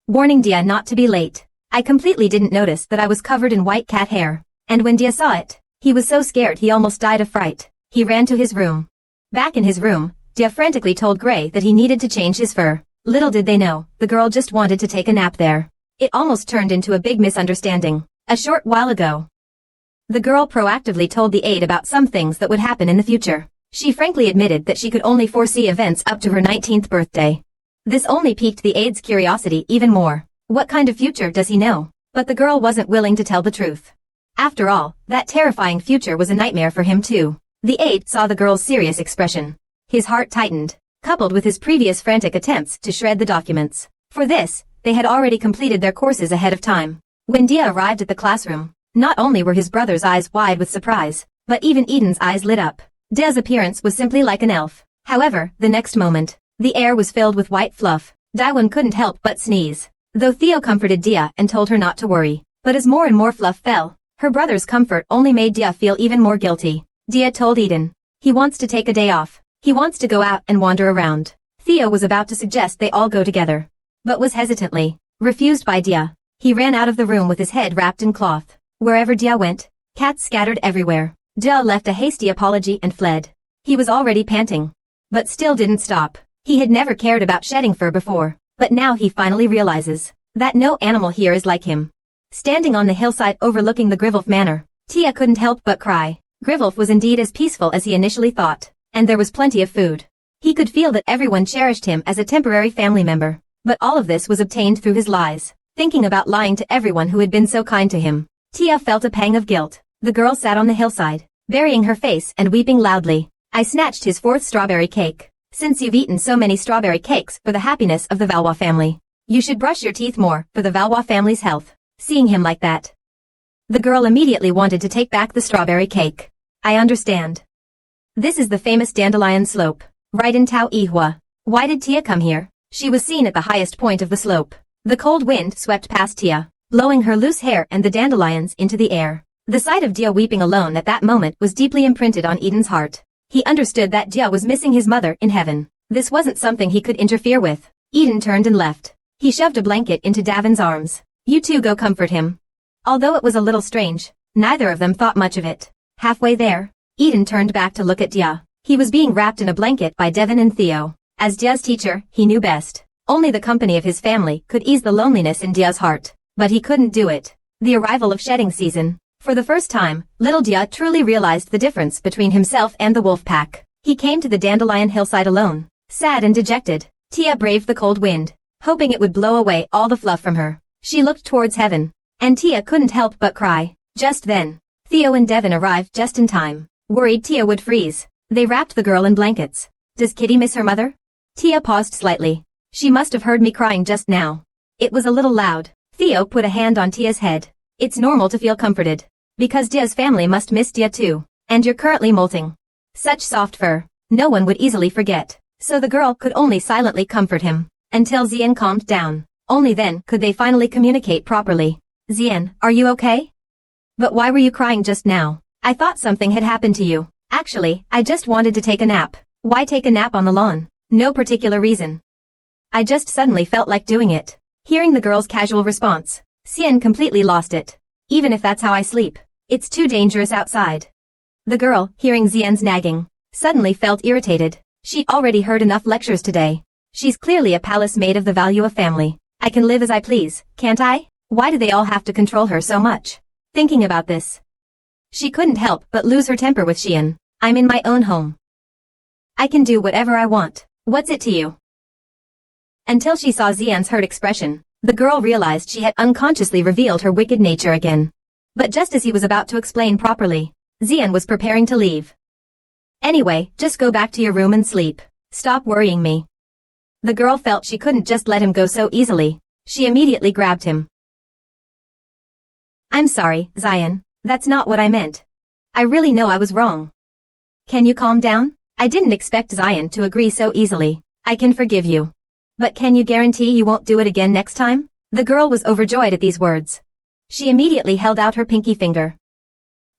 warning Dia not to be late. I completely didn't notice that I was covered in white cat hair, and when Dia saw it, he was so scared he almost died of fright. He ran to his room. Back in his room, Dia frantically told Gray that he needed to change his fur. Little did they know, the girl just wanted to take a nap there. It almost turned into a big misunderstanding. A short while ago, the girl proactively told the aide about some things that would happen in the future. She frankly admitted that she could only foresee events up to her 19th birthday. This only piqued the aide's curiosity even more. What kind of future does he know? But the girl wasn't willing to tell the truth. After all, that terrifying future was a nightmare for him too. The aide saw the girl's serious expression. His heart tightened, coupled with his previous frantic attempts to shred the documents. For this, they had already completed their courses ahead of time. When Dia arrived at the classroom, not only were his brother's eyes wide with surprise, but even Eden's eyes lit up. Dia's appearance was simply like an elf. However, the next moment, the air was filled with white fluff. Daiwon couldn't help but sneeze. Though Theo comforted Dia and told her not to worry, but as more and more fluff fell, her brother's comfort only made Dia feel even more guilty. Dia told Eden. He wants to take a day off. He wants to go out and wander around. Theo was about to suggest they all go together, but was hesitantly refused by Dia. He ran out of the room with his head wrapped in cloth. Wherever Dia went, cats scattered everywhere. Dia left a hasty apology and fled. He was already panting, but still didn't stop. He had never cared about shedding fur before, but now he finally realizes that no animal here is like him. Standing on the hillside overlooking the Grivelf manor, Tia couldn't help but cry. Grivelf was indeed as peaceful as he initially thought, and there was plenty of food. He could feel that everyone cherished him as a temporary family member, but all of this was obtained through his lies. Thinking about lying to everyone who had been so kind to him, Tia felt a pang of guilt. The girl sat on the hillside, burying her face and weeping loudly. I snatched his 4th strawberry cake. Since you've eaten so many strawberry cakes for the happiness of the Valois family, you should brush your teeth more for the Valois family's health. Seeing him like that, the girl immediately wanted to take back the strawberry cake. I understand. This is the famous dandelion slope, right in Tao Ihua. Why did Tia come here? She was seen at the highest point of the slope. The cold wind swept past Tia, blowing her loose hair and the dandelions into the air. The sight of Dia weeping alone at that moment was deeply imprinted on Eden's heart. He understood that Dia was missing his mother in heaven. This wasn't something he could interfere with. Eden turned and left. He shoved a blanket into Davin's arms. You two go comfort him. Although it was a little strange, neither of them thought much of it. Halfway there, Eden turned back to look at Dia. He was being wrapped in a blanket by Devin and Theo. As Dia's teacher, he knew best. Only the company of his family could ease the loneliness in Dia's heart. But he couldn't do it. The arrival of shedding season. For the first time, little Dia truly realized the difference between himself and the wolf pack. He came to the dandelion hillside alone, sad and dejected. Tia braved the cold wind, hoping it would blow away all the fluff from her. She looked towards heaven, and Tia couldn't help but cry. Just then, Theo and Devon arrived just in time. Worried Tia would freeze, they wrapped the girl in blankets. Does Kitty miss her mother? Tia paused slightly. She must have heard me crying just now. It was a little loud. Theo put a hand on Tia's head. It's normal to feel comforted, because Tia's family must miss Tia too, and you're currently molting. Such soft fur, no one would easily forget. So the girl could only silently comfort him, until Zian calmed down. Only then could they finally communicate properly. Zian, are you okay? But why were you crying just now? I thought something had happened to you. Actually, I just wanted to take a nap. Why take a nap on the lawn? No particular reason. I just suddenly felt like doing it. Hearing the girl's casual response, Zian completely lost it. Even if that's how I sleep, it's too dangerous outside. The girl, hearing Zian's nagging, suddenly felt irritated. She'd already heard enough lectures today. She's clearly a palace maid of the value of family. I can live as I please, can't I? Why do they all have to control her so much? Thinking about this, she couldn't help but lose her temper with Xian. I'm in my own home. I can do whatever I want. What's it to you? Until she saw Zian's hurt expression, the girl realized she had unconsciously revealed her wicked nature again. But just as he was about to explain properly, Zian was preparing to leave. Anyway, just go back to your room and sleep. Stop worrying me. The girl felt she couldn't just let him go so easily. She immediately grabbed him. I'm sorry, Zian. That's not what I meant. I really know I was wrong. Can you calm down? I didn't expect Zian to agree so easily. I can forgive you. But can you guarantee you won't do it again next time? The girl was overjoyed at these words. She immediately held out her pinky finger.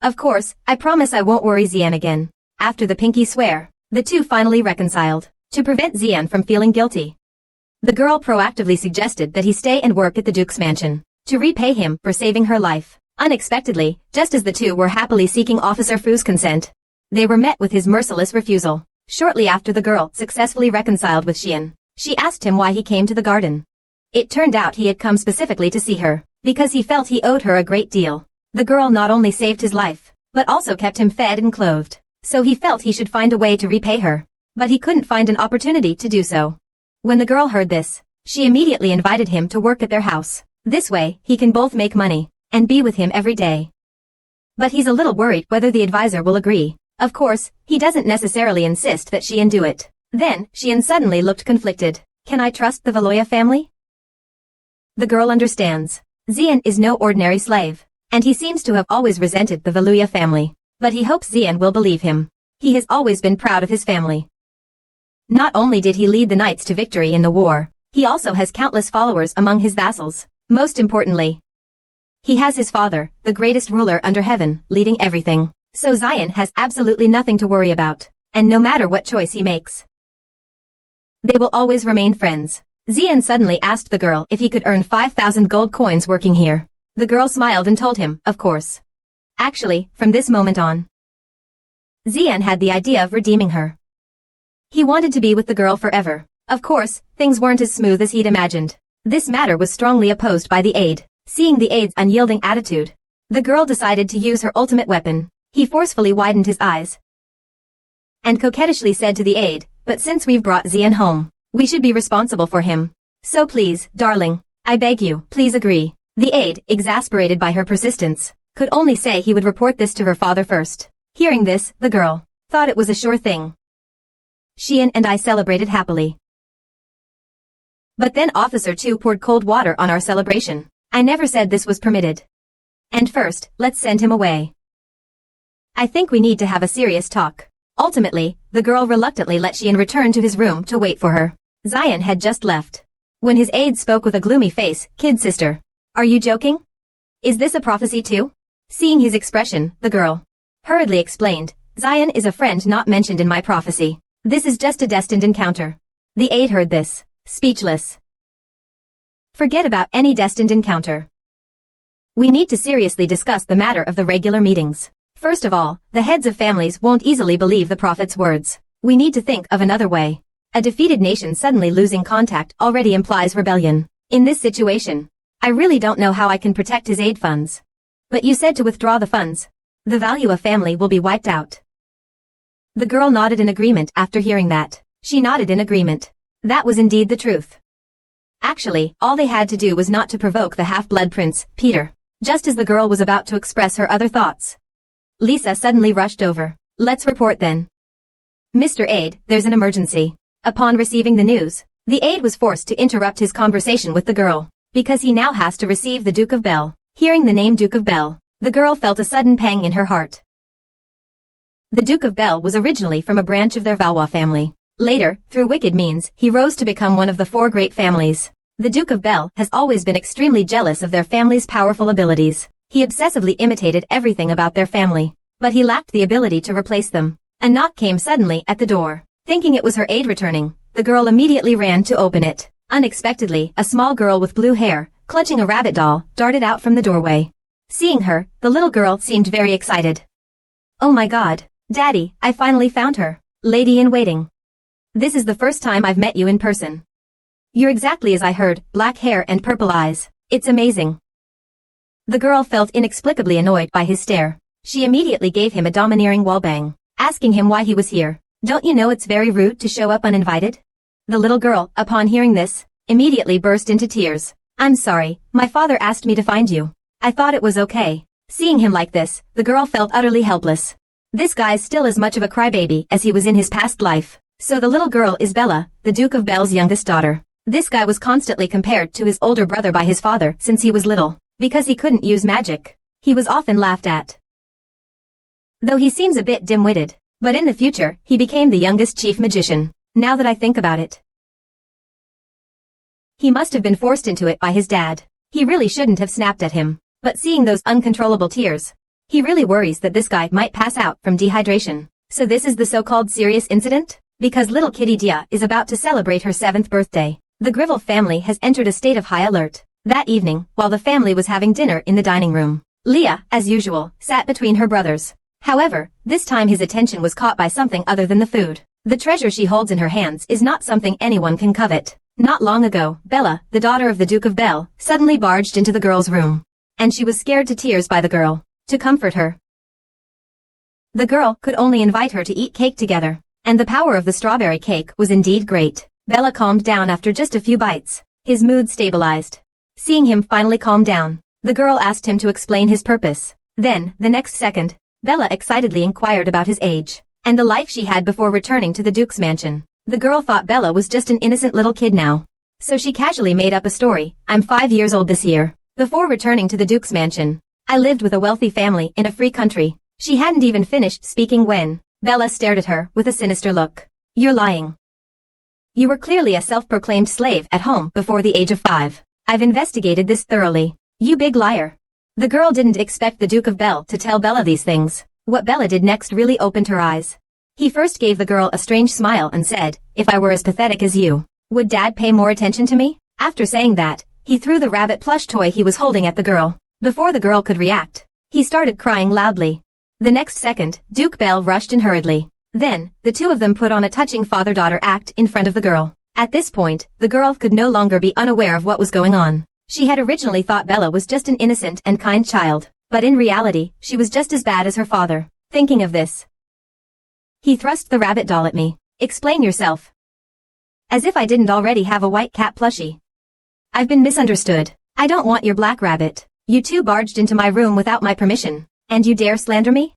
Of course, I promise I won't worry Zian again. After the pinky swear, the two finally reconciled. To prevent Zian from feeling guilty, the girl proactively suggested that he stay and work at the Duke's mansion, to repay him for saving her life. Unexpectedly, just as the two were happily seeking Officer Fu's consent, they were met with his merciless refusal. Shortly after the girl successfully reconciled with Xian, she asked him why he came to the garden. It turned out he had come specifically to see her, because he felt he owed her a great deal. The girl not only saved his life, but also kept him fed and clothed, so he felt he should find a way to repay her. But he couldn't find an opportunity to do so. When the girl heard this, she immediately invited him to work at their house. This way, he can both make money, and be with him every day. But he's a little worried whether the advisor will agree. Of course, he doesn't necessarily insist that Xian do it. Then, Xian suddenly looked conflicted. Can I trust the Valoya family? The girl understands. Zian is no ordinary slave, and he seems to have always resented the Valoya family. But he hopes Zian will believe him. He has always been proud of his family. Not only did he lead the knights to victory in the war, he also has countless followers among his vassals. Most importantly, he has his father, the greatest ruler under heaven, leading everything. So Zian has absolutely nothing to worry about, and no matter what choice he makes, they will always remain friends. Zian suddenly asked the girl if he could earn 5,000 gold coins working here. The girl smiled and told him, of course. Actually, from this moment on, Zian had the idea of redeeming her. He wanted to be with the girl forever. Of course, things weren't as smooth as he'd imagined. This matter was strongly opposed by the aide. Seeing the aide's unyielding attitude, the girl decided to use her ultimate weapon. He forcefully widened his eyes and coquettishly said to the aide, but since we've brought Zian home, we should be responsible for him. So please, darling, I beg you, please agree. The aide, exasperated by her persistence, could only say he would report this to her father first. Hearing this, the girl thought it was a sure thing. Xian and I celebrated happily. But then Officer 2 poured cold water on our celebration. I never said this was permitted. And first, let's send him away. I think we need to have a serious talk. Ultimately, the girl reluctantly let Xian return to his room to wait for her. Zian had just left. When his aide spoke with a gloomy face, kid sister, are you joking? Is this a prophecy too? Seeing his expression, the girl hurriedly explained, Zian is a friend not mentioned in my prophecy. This is just a destined encounter. The aide heard this, speechless. Forget about any destined encounter. We need to seriously discuss the matter of the regular meetings. First of all, the heads of families won't easily believe the prophet's words. We need to think of another way. A defeated nation suddenly losing contact already implies rebellion. In this situation, I really don't know how I can protect his aid funds. But you said to withdraw the funds. The value of family will be wiped out. The girl nodded in agreement after hearing that. She nodded in agreement. That was indeed the truth. Actually, all they had to do was not to provoke the half-blood prince, Peter. Just as the girl was about to express her other thoughts, Lisa suddenly rushed over. Let's report then. Mr. Aide, there's an emergency. Upon receiving the news, the aide was forced to interrupt his conversation with the girl, because he now has to receive the Duke of Bell. Hearing the name Duke of Bell, the girl felt a sudden pang in her heart. The Duke of Bell was originally from a branch of their Valois family. Later, through wicked means, he rose to become one of the 4 great families. The Duke of Bell has always been extremely jealous of their family's powerful abilities. He obsessively imitated everything about their family, but he lacked the ability to replace them. A knock came suddenly at the door. Thinking it was her aide returning, the girl immediately ran to open it. Unexpectedly, a small girl with blue hair, clutching a rabbit doll, darted out from the doorway. Seeing her, the little girl seemed very excited. Oh my God, Daddy, I finally found her. Lady in waiting. This is the first time I've met you in person. You're exactly as I heard, black hair and purple eyes. It's amazing. The girl felt inexplicably annoyed by his stare. She immediately gave him a domineering wallbang, asking him why he was here. Don't you know it's very rude to show up uninvited? The little girl, upon hearing this, immediately burst into tears. I'm sorry, my father asked me to find you. I thought it was okay. Seeing him like this, the girl felt utterly helpless. This guy's still as much of a crybaby as he was in his past life. So the little girl is Bella, the Duke of Bell's youngest daughter. This guy was constantly compared to his older brother by his father since he was little. Because he couldn't use magic, he was often laughed at. Though he seems a bit dim-witted, but in the future, he became the youngest chief magician. Now that I think about it, he must have been forced into it by his dad. He really shouldn't have snapped at him. But seeing those uncontrollable tears, he really worries that this guy might pass out from dehydration. So this is the so-called serious incident? Because little Kitty Dia is about to celebrate her 7th birthday. The Grivel family has entered a state of high alert. That evening, while the family was having dinner in the dining room, Leah, as usual, sat between her brothers. However, this time his attention was caught by something other than the food. The treasure she holds in her hands is not something anyone can covet. Not long ago, Bella, the daughter of the Duke of Bell, suddenly barged into the girl's room. And she was scared to tears by the girl. To comfort her, the girl could only invite her to eat cake together. And the power of the strawberry cake was indeed great. Bella calmed down after just a few bites. His mood stabilized. Seeing him finally calm down, the girl asked him to explain his purpose. Then, the next second, Bella excitedly inquired about his age, and the life she had before returning to the Duke's mansion. The girl thought Bella was just an innocent little kid now. So she casually made up a story. I'm 5 years old this year. Before returning to the Duke's mansion, I lived with a wealthy family in a free country. She hadn't even finished speaking when Bella stared at her with a sinister look. You're lying. You were clearly a self-proclaimed slave at home before the age of 5. I've investigated this thoroughly. You big liar. The girl didn't expect the Duke of Bell to tell Bella these things. What Bella did next really opened her eyes. He first gave the girl a strange smile and said, if I were as pathetic as you, would Dad pay more attention to me? After saying that, he threw the rabbit plush toy he was holding at the girl. Before the girl could react, he started crying loudly. The next second, Duke Bell rushed in hurriedly. Then, the two of them put on a touching father-daughter act in front of the girl. At this point, the girl could no longer be unaware of what was going on. She had originally thought Bella was just an innocent and kind child, but in reality, she was just as bad as her father. Thinking of this, he thrust the rabbit doll at me. Explain yourself. As if I didn't already have a white cat plushie. I've been misunderstood. I don't want your black rabbit. You two barged into my room without my permission, and you dare slander me?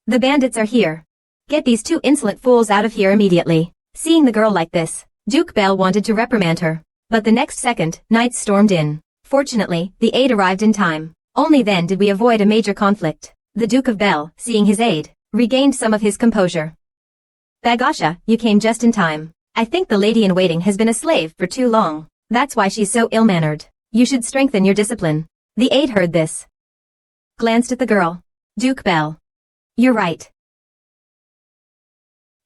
The bandits are here. Get these two insolent fools out of here immediately. Seeing the girl like this, Duke Bell wanted to reprimand her. But the next second, night stormed in. Fortunately, the aide arrived in time. Only then did we avoid a major conflict. The Duke of Bell, seeing his aide, regained some of his composure. Bagosha, you came just in time. I think the lady-in-waiting has been a slave for too long. That's why she's so ill-mannered. You should strengthen your discipline. The aide heard this, glanced at the girl. Duke Bell. You're right.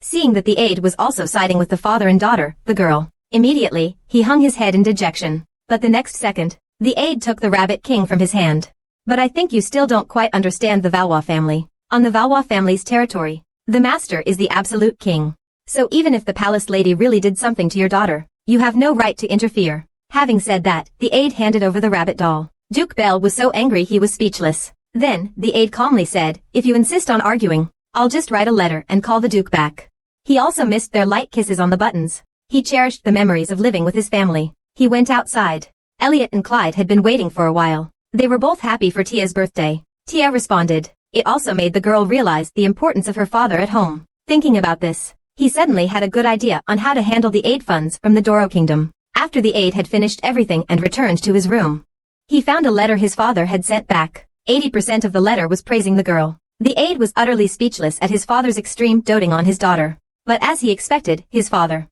Seeing that the aide was also siding with the father and daughter, the girl, immediately, he hung his head in dejection. But the next second, the aide took the rabbit king from his hand. But I think you still don't quite understand the Valois family. On the Valois family's territory, the master is the absolute king. So even if the palace lady really did something to your daughter, you have no right to interfere. Having said that, the aide handed over the rabbit doll. Duke Bell was so angry he was speechless. Then, the aide calmly said, if you insist on arguing, I'll just write a letter and call the Duke back. He also missed their light kisses on the buttons. He cherished the memories of living with his family. He went outside. Elliot and Clyde had been waiting for a while. They were both happy for Tia's birthday. Tia responded. It also made the girl realize the importance of her father at home. Thinking about this, he suddenly had a good idea on how to handle the aid funds from the Doro Kingdom. After the aide had finished everything and returned to his room, he found a letter his father had sent back. 80% of the letter was praising the girl. The aide was utterly speechless at his father's extreme doting on his daughter. But as he expected, his father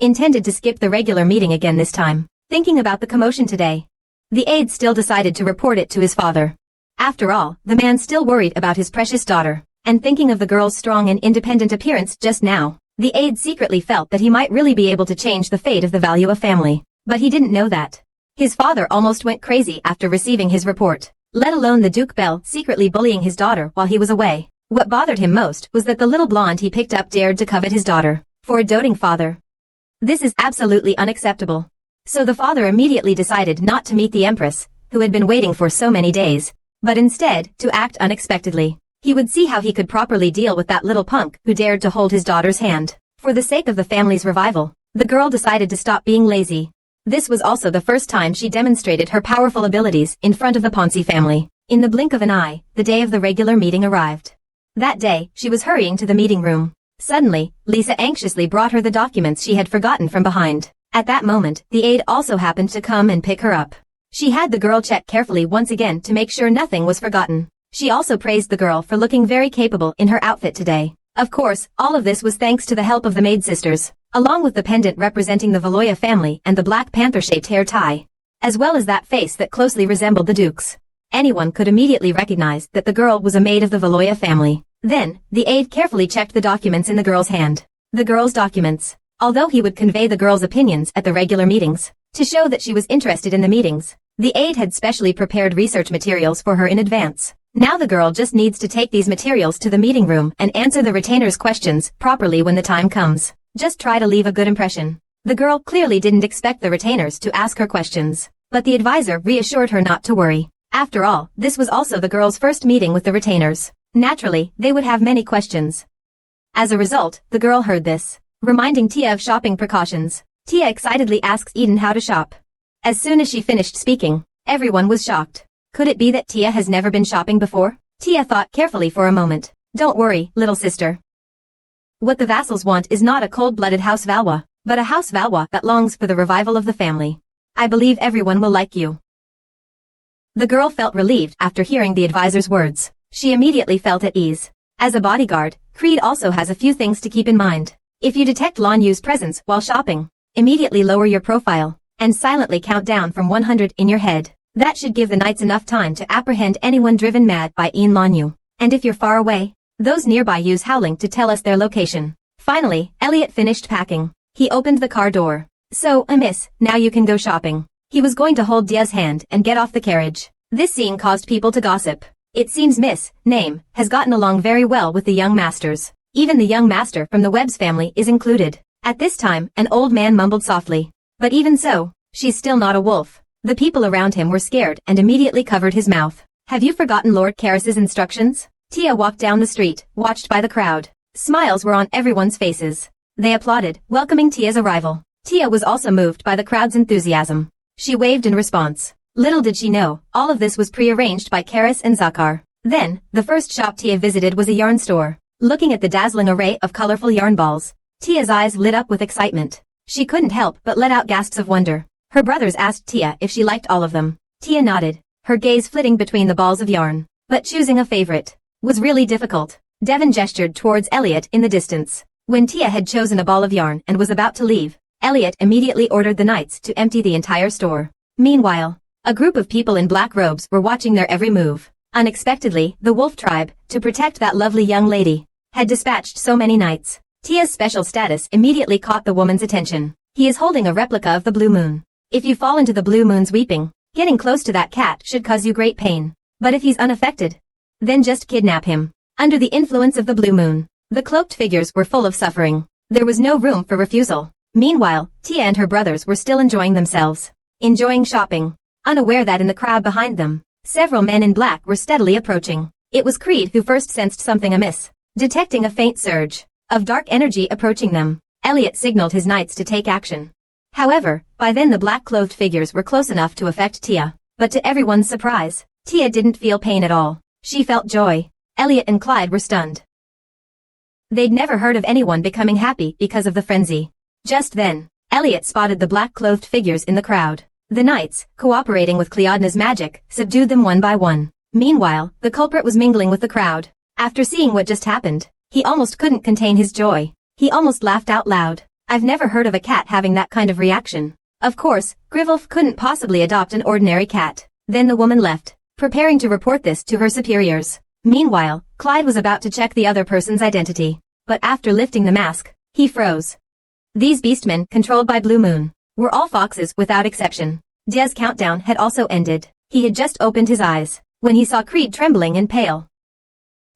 intended to skip the regular meeting again this time. Thinking about the commotion today, the aide still decided to report it to his father. After all, the man still worried about his precious daughter, and thinking of the girl's strong and independent appearance just now, the aide secretly felt that he might really be able to change the fate of the value of family. But he didn't know that. His father almost went crazy after receiving his report, let alone the Duke Bell secretly bullying his daughter while he was away. What bothered him most was that the little blonde he picked up dared to covet his daughter. For a doting father, this is absolutely unacceptable. So the father immediately decided not to meet the Empress, who had been waiting for so many days, but instead to act unexpectedly. He would see how he could properly deal with that little punk who dared to hold his daughter's hand. For the sake of the family's revival, the girl decided to stop being lazy. This was also the first time she demonstrated her powerful abilities in front of the Ponzi family. In the blink of an eye, the day of the regular meeting arrived. That day, she was hurrying to the meeting room. Suddenly, Lisa anxiously brought her the documents she had forgotten from behind. At that moment, the aide also happened to come and pick her up. She had the girl check carefully once again to make sure nothing was forgotten. She also praised the girl for looking very capable in her outfit today. Of course, all of this was thanks to the help of the maid sisters, along with the pendant representing the Valoya family and the Black Panther-shaped hair tie, as well as that face that closely resembled the Duke's. Anyone could immediately recognize that the girl was a maid of the Valoya family. Then, the aide carefully checked the documents in the girl's hand. The girl's documents. Although he would convey the girl's opinions at the regular meetings, to show that she was interested in the meetings, the aide had specially prepared research materials for her in advance. Now the girl just needs to take these materials to the meeting room and answer the retainer's questions properly when the time comes. Just try to leave a good impression. The girl clearly didn't expect the retainers to ask her questions, but the advisor reassured her not to worry. After all, this was also the girl's first meeting with the retainers. Naturally, they would have many questions. As a result, the girl heard this, reminding Tia of shopping precautions. Tia excitedly asks Eden how to shop. As soon as she finished speaking, everyone was shocked. Could it be that Tia has never been shopping before? Tia thought carefully for a moment. Don't worry, little sister. What the vassals want is not a cold-blooded house Valois, but a house Valois that longs for the revival of the family. I believe everyone will like you. The girl felt relieved after hearing the advisor's words. She immediately felt at ease. As a bodyguard, Creed also has a few things to keep in mind. If you detect Lan Yu's presence while shopping, immediately lower your profile, and silently count down from 100 in your head. That should give the knights enough time to apprehend anyone driven mad by Lan Yu. And if you're far away, those nearby use howling to tell us their location. Finally, Elliot finished packing. He opened the car door. So, miss, now you can go shopping. He was going to hold Dia's hand and get off the carriage. This scene caused people to gossip. It seems Miss, name, has gotten along very well with the young masters. Even the young master from the Webbs family is included. At this time, an old man mumbled softly. But even so, she's still not a wolf. The people around him were scared and immediately covered his mouth. Have you forgotten Lord Karras's instructions? Tia walked down the street, watched by the crowd. Smiles were on everyone's faces. They applauded, welcoming Tia's arrival. Tia was also moved by the crowd's enthusiasm. She waved in response. Little did she know, all of this was pre-arranged by Karras and Zakar. Then, the first shop Tia visited was a yarn store. Looking at the dazzling array of colorful yarn balls, Tia's eyes lit up with excitement. She couldn't help but let out gasps of wonder. Her brothers asked Tia if she liked all of them. Tia nodded, her gaze flitting between the balls of yarn. But choosing a favorite was really difficult. Devon gestured towards Elliot in the distance. When Tia had chosen a ball of yarn and was about to leave, Elliot immediately ordered the knights to empty the entire store. Meanwhile, a group of people in black robes were watching their every move. Unexpectedly, the wolf tribe, to protect that lovely young lady, had dispatched so many knights. Tia's special status immediately caught the woman's attention. He is holding a replica of the blue moon. If you fall into the blue moon's weeping, getting close to that cat should cause you great pain. But if he's unaffected, then just kidnap him. Under the influence of the blue moon, the cloaked figures were full of suffering. There was no room for refusal. Meanwhile, Tia and her brothers were still enjoying themselves. Enjoying shopping. Unaware that in the crowd behind them, several men in black were steadily approaching. It was Creed who first sensed something amiss. Detecting a faint surge of dark energy approaching them, Elliot signaled his knights to take action. However, by then the black-clothed figures were close enough to affect Tia, but to everyone's surprise, Tia didn't feel pain at all. She felt joy. Elliot and Clyde were stunned. They'd never heard of anyone becoming happy because of the frenzy. Just then, Elliot spotted the black-clothed figures in the crowd. The knights, cooperating with Cleodna's magic, subdued them one by one. Meanwhile, the culprit was mingling with the crowd. After seeing what just happened, he almost couldn't contain his joy. He almost laughed out loud. I've never heard of a cat having that kind of reaction. Of course, Grivelf couldn't possibly adopt an ordinary cat. Then the woman left, preparing to report this to her superiors. Meanwhile, Clyde was about to check the other person's identity. But after lifting the mask, he froze. These beastmen, controlled by Blue Moon, were all foxes without exception. Dia's countdown had also ended. He had just opened his eyes when he saw Creed trembling and pale.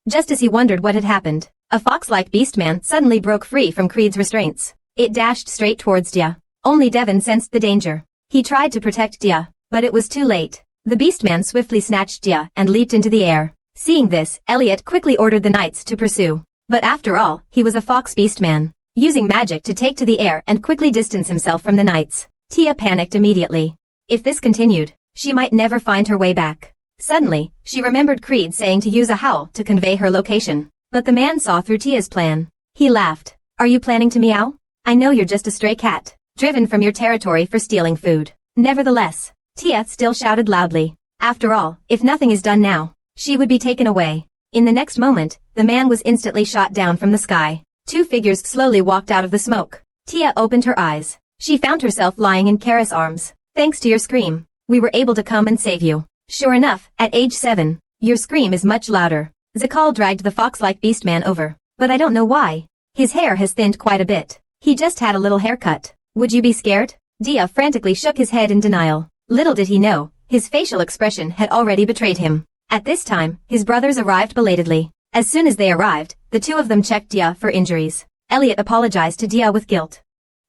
Just as he wondered what had happened, a fox-like beastman suddenly broke free from Creed's restraints. It dashed straight towards Dia. Only Devon sensed the danger. He tried to protect Dia, but it was too late. The beastman swiftly snatched Dia and leaped into the air. Seeing this, Elliot quickly ordered the knights to pursue. But after all, he was a fox beastman, using magic to take to the air and quickly distance himself from the knights. Tia panicked immediately. If this continued, she might never find her way back. Suddenly, she remembered Creed saying to use a howl to convey her location. But the man saw through Tia's plan. He laughed. Are you planning to meow? I know you're just a stray cat, driven from your territory for stealing food. Nevertheless, Tia still shouted loudly. After all, if nothing is done now, she would be taken away. In the next moment, the man was instantly shot down from the sky. Two figures slowly walked out of the smoke. Tia opened her eyes. She found herself lying in Kara's arms. Thanks to your scream, we were able to come and save you. Sure enough, at age 7, your scream is much louder. Zakal dragged the fox-like beastman over. But I don't know why. His hair has thinned quite a bit. He just had a little haircut. Would you be scared? Dia frantically shook his head in denial. Little did he know, his facial expression had already betrayed him. At this time, his brothers arrived belatedly. As soon as they arrived, the two of them checked Dia for injuries. Elliot apologized to Dia with guilt.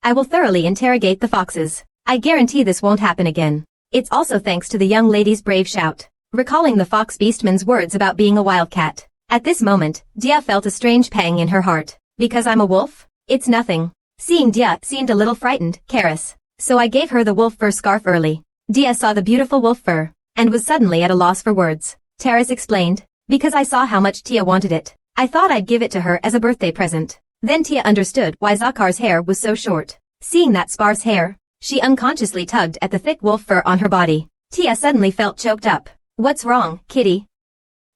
I will thoroughly interrogate the foxes. I guarantee this won't happen again. It's also thanks to the young lady's brave shout. Recalling the fox beastman's words about being a wildcat. At this moment, Dia felt a strange pang in her heart. Because I'm a wolf? It's nothing. Seeing Dia seemed a little frightened, Karis. So I gave her the wolf fur scarf early. Dia saw the beautiful wolf fur, and was suddenly at a loss for words. Taris explained, because I saw how much Tia wanted it. I thought I'd give it to her as a birthday present. Then Tia understood why Zakar's hair was so short. Seeing that sparse hair, she unconsciously tugged at the thick wolf fur on her body. Tia suddenly felt choked up. What's wrong, kitty?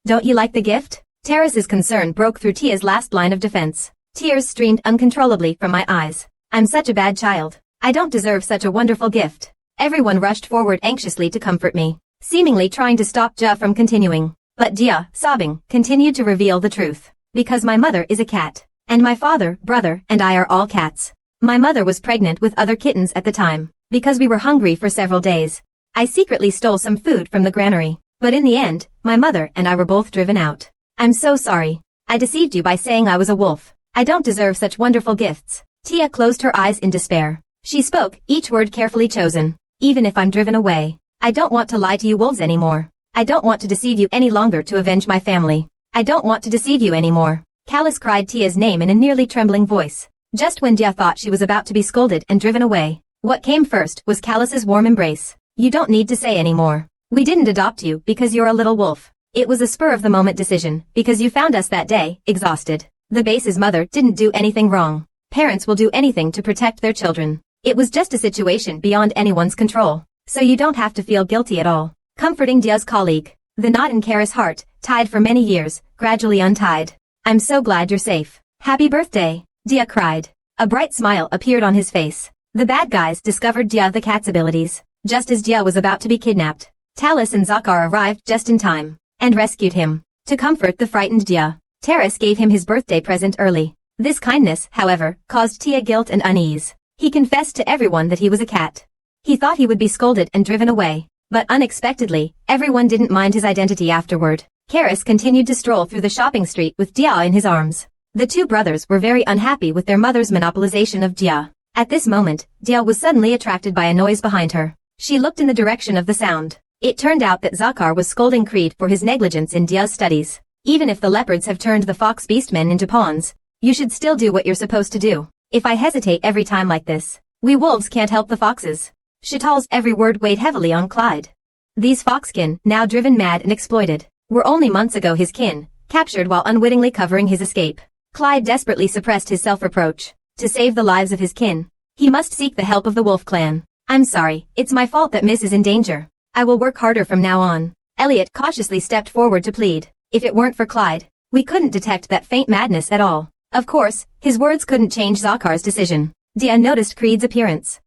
Don't you like the gift? Taris's concern broke through Tia's last line of defense. Tears streamed uncontrollably from my eyes. I'm such a bad child. I don't deserve such a wonderful gift. Everyone rushed forward anxiously to comfort me, seemingly trying to stop Ja from continuing. But Dia, sobbing, continued to reveal the truth. Because my mother is a cat, and my father, brother, and I are all cats. My mother was pregnant with other kittens at the time. Because we were hungry for several days, I secretly stole some food from the granary. But in the end, my mother and I were both driven out. I'm so sorry. I deceived you by saying I was a wolf. I don't deserve such wonderful gifts. Tia closed her eyes in despair. She spoke, each word carefully chosen. Even if I'm driven away, I don't want to lie to you wolves anymore. I don't want to deceive you any longer to avenge my family. I don't want to deceive you anymore. Callus cried Tia's name in a nearly trembling voice. Just when Dia thought she was about to be scolded and driven away, what came first was Callus's warm embrace. You don't need to say anymore. We didn't adopt you because you're a little wolf. It was a spur-of-the-moment decision, because you found us that day, exhausted. The base's mother didn't do anything wrong. Parents will do anything to protect their children. It was just a situation beyond anyone's control. So you don't have to feel guilty at all. Comforting Dia's colleague. The knot in Kara's heart, tied for many years, gradually untied. I'm so glad you're safe. Happy birthday, Dia cried. A bright smile appeared on his face. The bad guys discovered Dia the cat's abilities. Just as Dia was about to be kidnapped, Talus and Zakar arrived just in time, and rescued him. To comfort the frightened Dia, Taris gave him his birthday present early. This kindness, however, caused Tia guilt and unease. He confessed to everyone that he was a cat. He thought he would be scolded and driven away, but unexpectedly, everyone didn't mind his identity afterward. Karis continued to stroll through the shopping street with Dia in his arms. The two brothers were very unhappy with their mother's monopolization of Dia. At this moment, Dia was suddenly attracted by a noise behind her. She looked in the direction of the sound. It turned out that Zakar was scolding Creed for his negligence in Dia's studies. Even if the leopards have turned the fox beastmen into pawns, you should still do what you're supposed to do. If I hesitate every time like this, we wolves can't help the foxes. Chital's every word weighed heavily on Clyde. These foxkin, now driven mad and exploited, were only months ago his kin, captured while unwittingly covering his escape. Clyde desperately suppressed his self-reproach. To save the lives of his kin, he must seek the help of the wolf clan. I'm sorry, it's my fault that Miss is in danger. I will work harder from now on. Elliot cautiously stepped forward to plead. If it weren't for Clyde, we couldn't detect that faint madness at all. Of course, his words couldn't change Zakar's decision. Dia noticed Creed's appearance.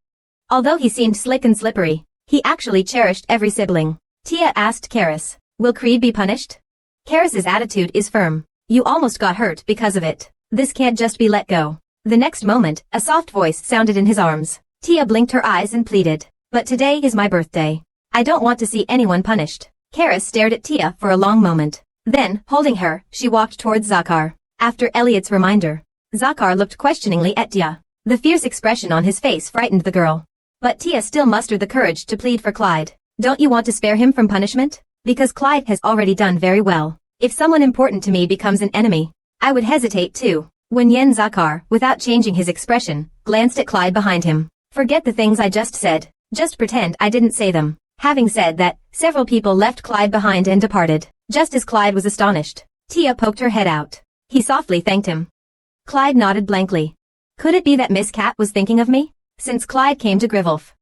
Although he seemed slick and slippery, he actually cherished every sibling. Tia asked Karis, will Creed be punished? Karis's attitude is firm. You almost got hurt because of it. This can't just be let go. The next moment, a soft voice sounded in his arms. Tia blinked her eyes and pleaded, but today is my birthday. I don't want to see anyone punished. Karis stared at Tia for a long moment. Then, holding her, she walked towards Zakar. After Elliot's reminder, Zakar looked questioningly at Tia. The fierce expression on his face frightened the girl. But Tia still mustered the courage to plead for Clyde. Don't you want to spare him from punishment? Because Clyde has already done very well. If someone important to me becomes an enemy, I would hesitate too. When Yen Zakar, without changing his expression, glanced at Clyde behind him. Forget the things I just said. Just pretend I didn't say them. Having said that, several people left Clyde behind and departed. Just as Clyde was astonished, Tia poked her head out. He softly thanked him. Clyde nodded blankly. Could it be that Miss Cat was thinking of me? Since Clyde came to Grivelf,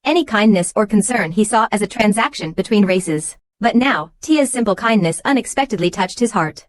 any kindness or concern he saw as a transaction between races. But now, Tia's simple kindness unexpectedly touched his heart.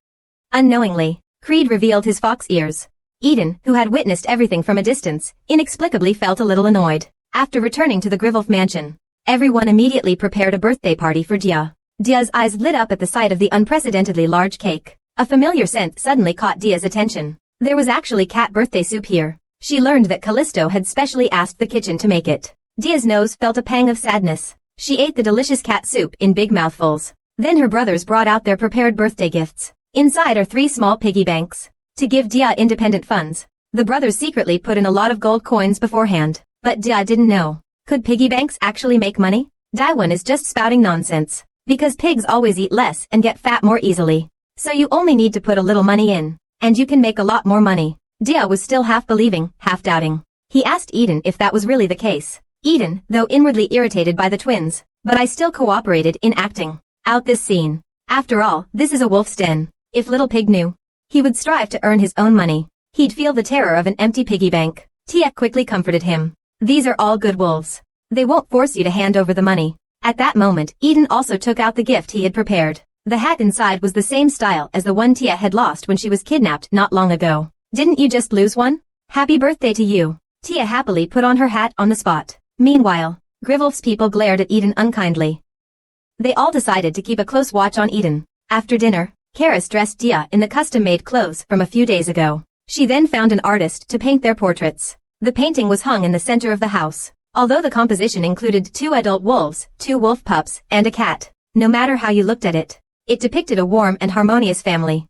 Unknowingly, Creed revealed his fox ears. Eden, who had witnessed everything from a distance, inexplicably felt a little annoyed. After returning to the Grivelf mansion, everyone immediately prepared a birthday party for Dia. Dia's eyes lit up at the sight of the unprecedentedly large cake. A familiar scent suddenly caught Dia's attention. There was actually cat birthday soup here. She learned that Callisto had specially asked the kitchen to make it. Dia's nose felt a pang of sadness. She ate the delicious cat soup in big mouthfuls. Then her brothers brought out their prepared birthday gifts. Inside are 3 small piggy banks. To give Dia independent funds, the brothers secretly put in a lot of gold coins beforehand. But Dia didn't know. Could piggy banks actually make money? Daiwan is just spouting nonsense. Because pigs always eat less and get fat more easily. So you only need to put a little money in, and you can make a lot more money. Dia was still half believing, half doubting. He asked Eden if that was really the case. Eden, though inwardly irritated by the twins, but I still cooperated in acting out this scene. After all, this is a wolf's den. If little pig knew, he would strive to earn his own money. He'd feel the terror of an empty piggy bank. Tia quickly comforted him. These are all good wolves. They won't force you to hand over the money. At that moment, Eden also took out the gift he had prepared. The hat inside was the same style as the one Tia had lost when she was kidnapped not long ago. Didn't you just lose one? Happy birthday to you. Tia happily put on her hat on the spot. Meanwhile, Grivelf's people glared at Eden unkindly. They all decided to keep a close watch on Eden. After dinner, Karis dressed Dia in the custom-made clothes from a few days ago. She then found an artist to paint their portraits. The painting was hung in the center of the house. Although the composition included 2 adult wolves, 2 wolf pups, and a cat, no matter how you looked at it, it depicted a warm and harmonious family.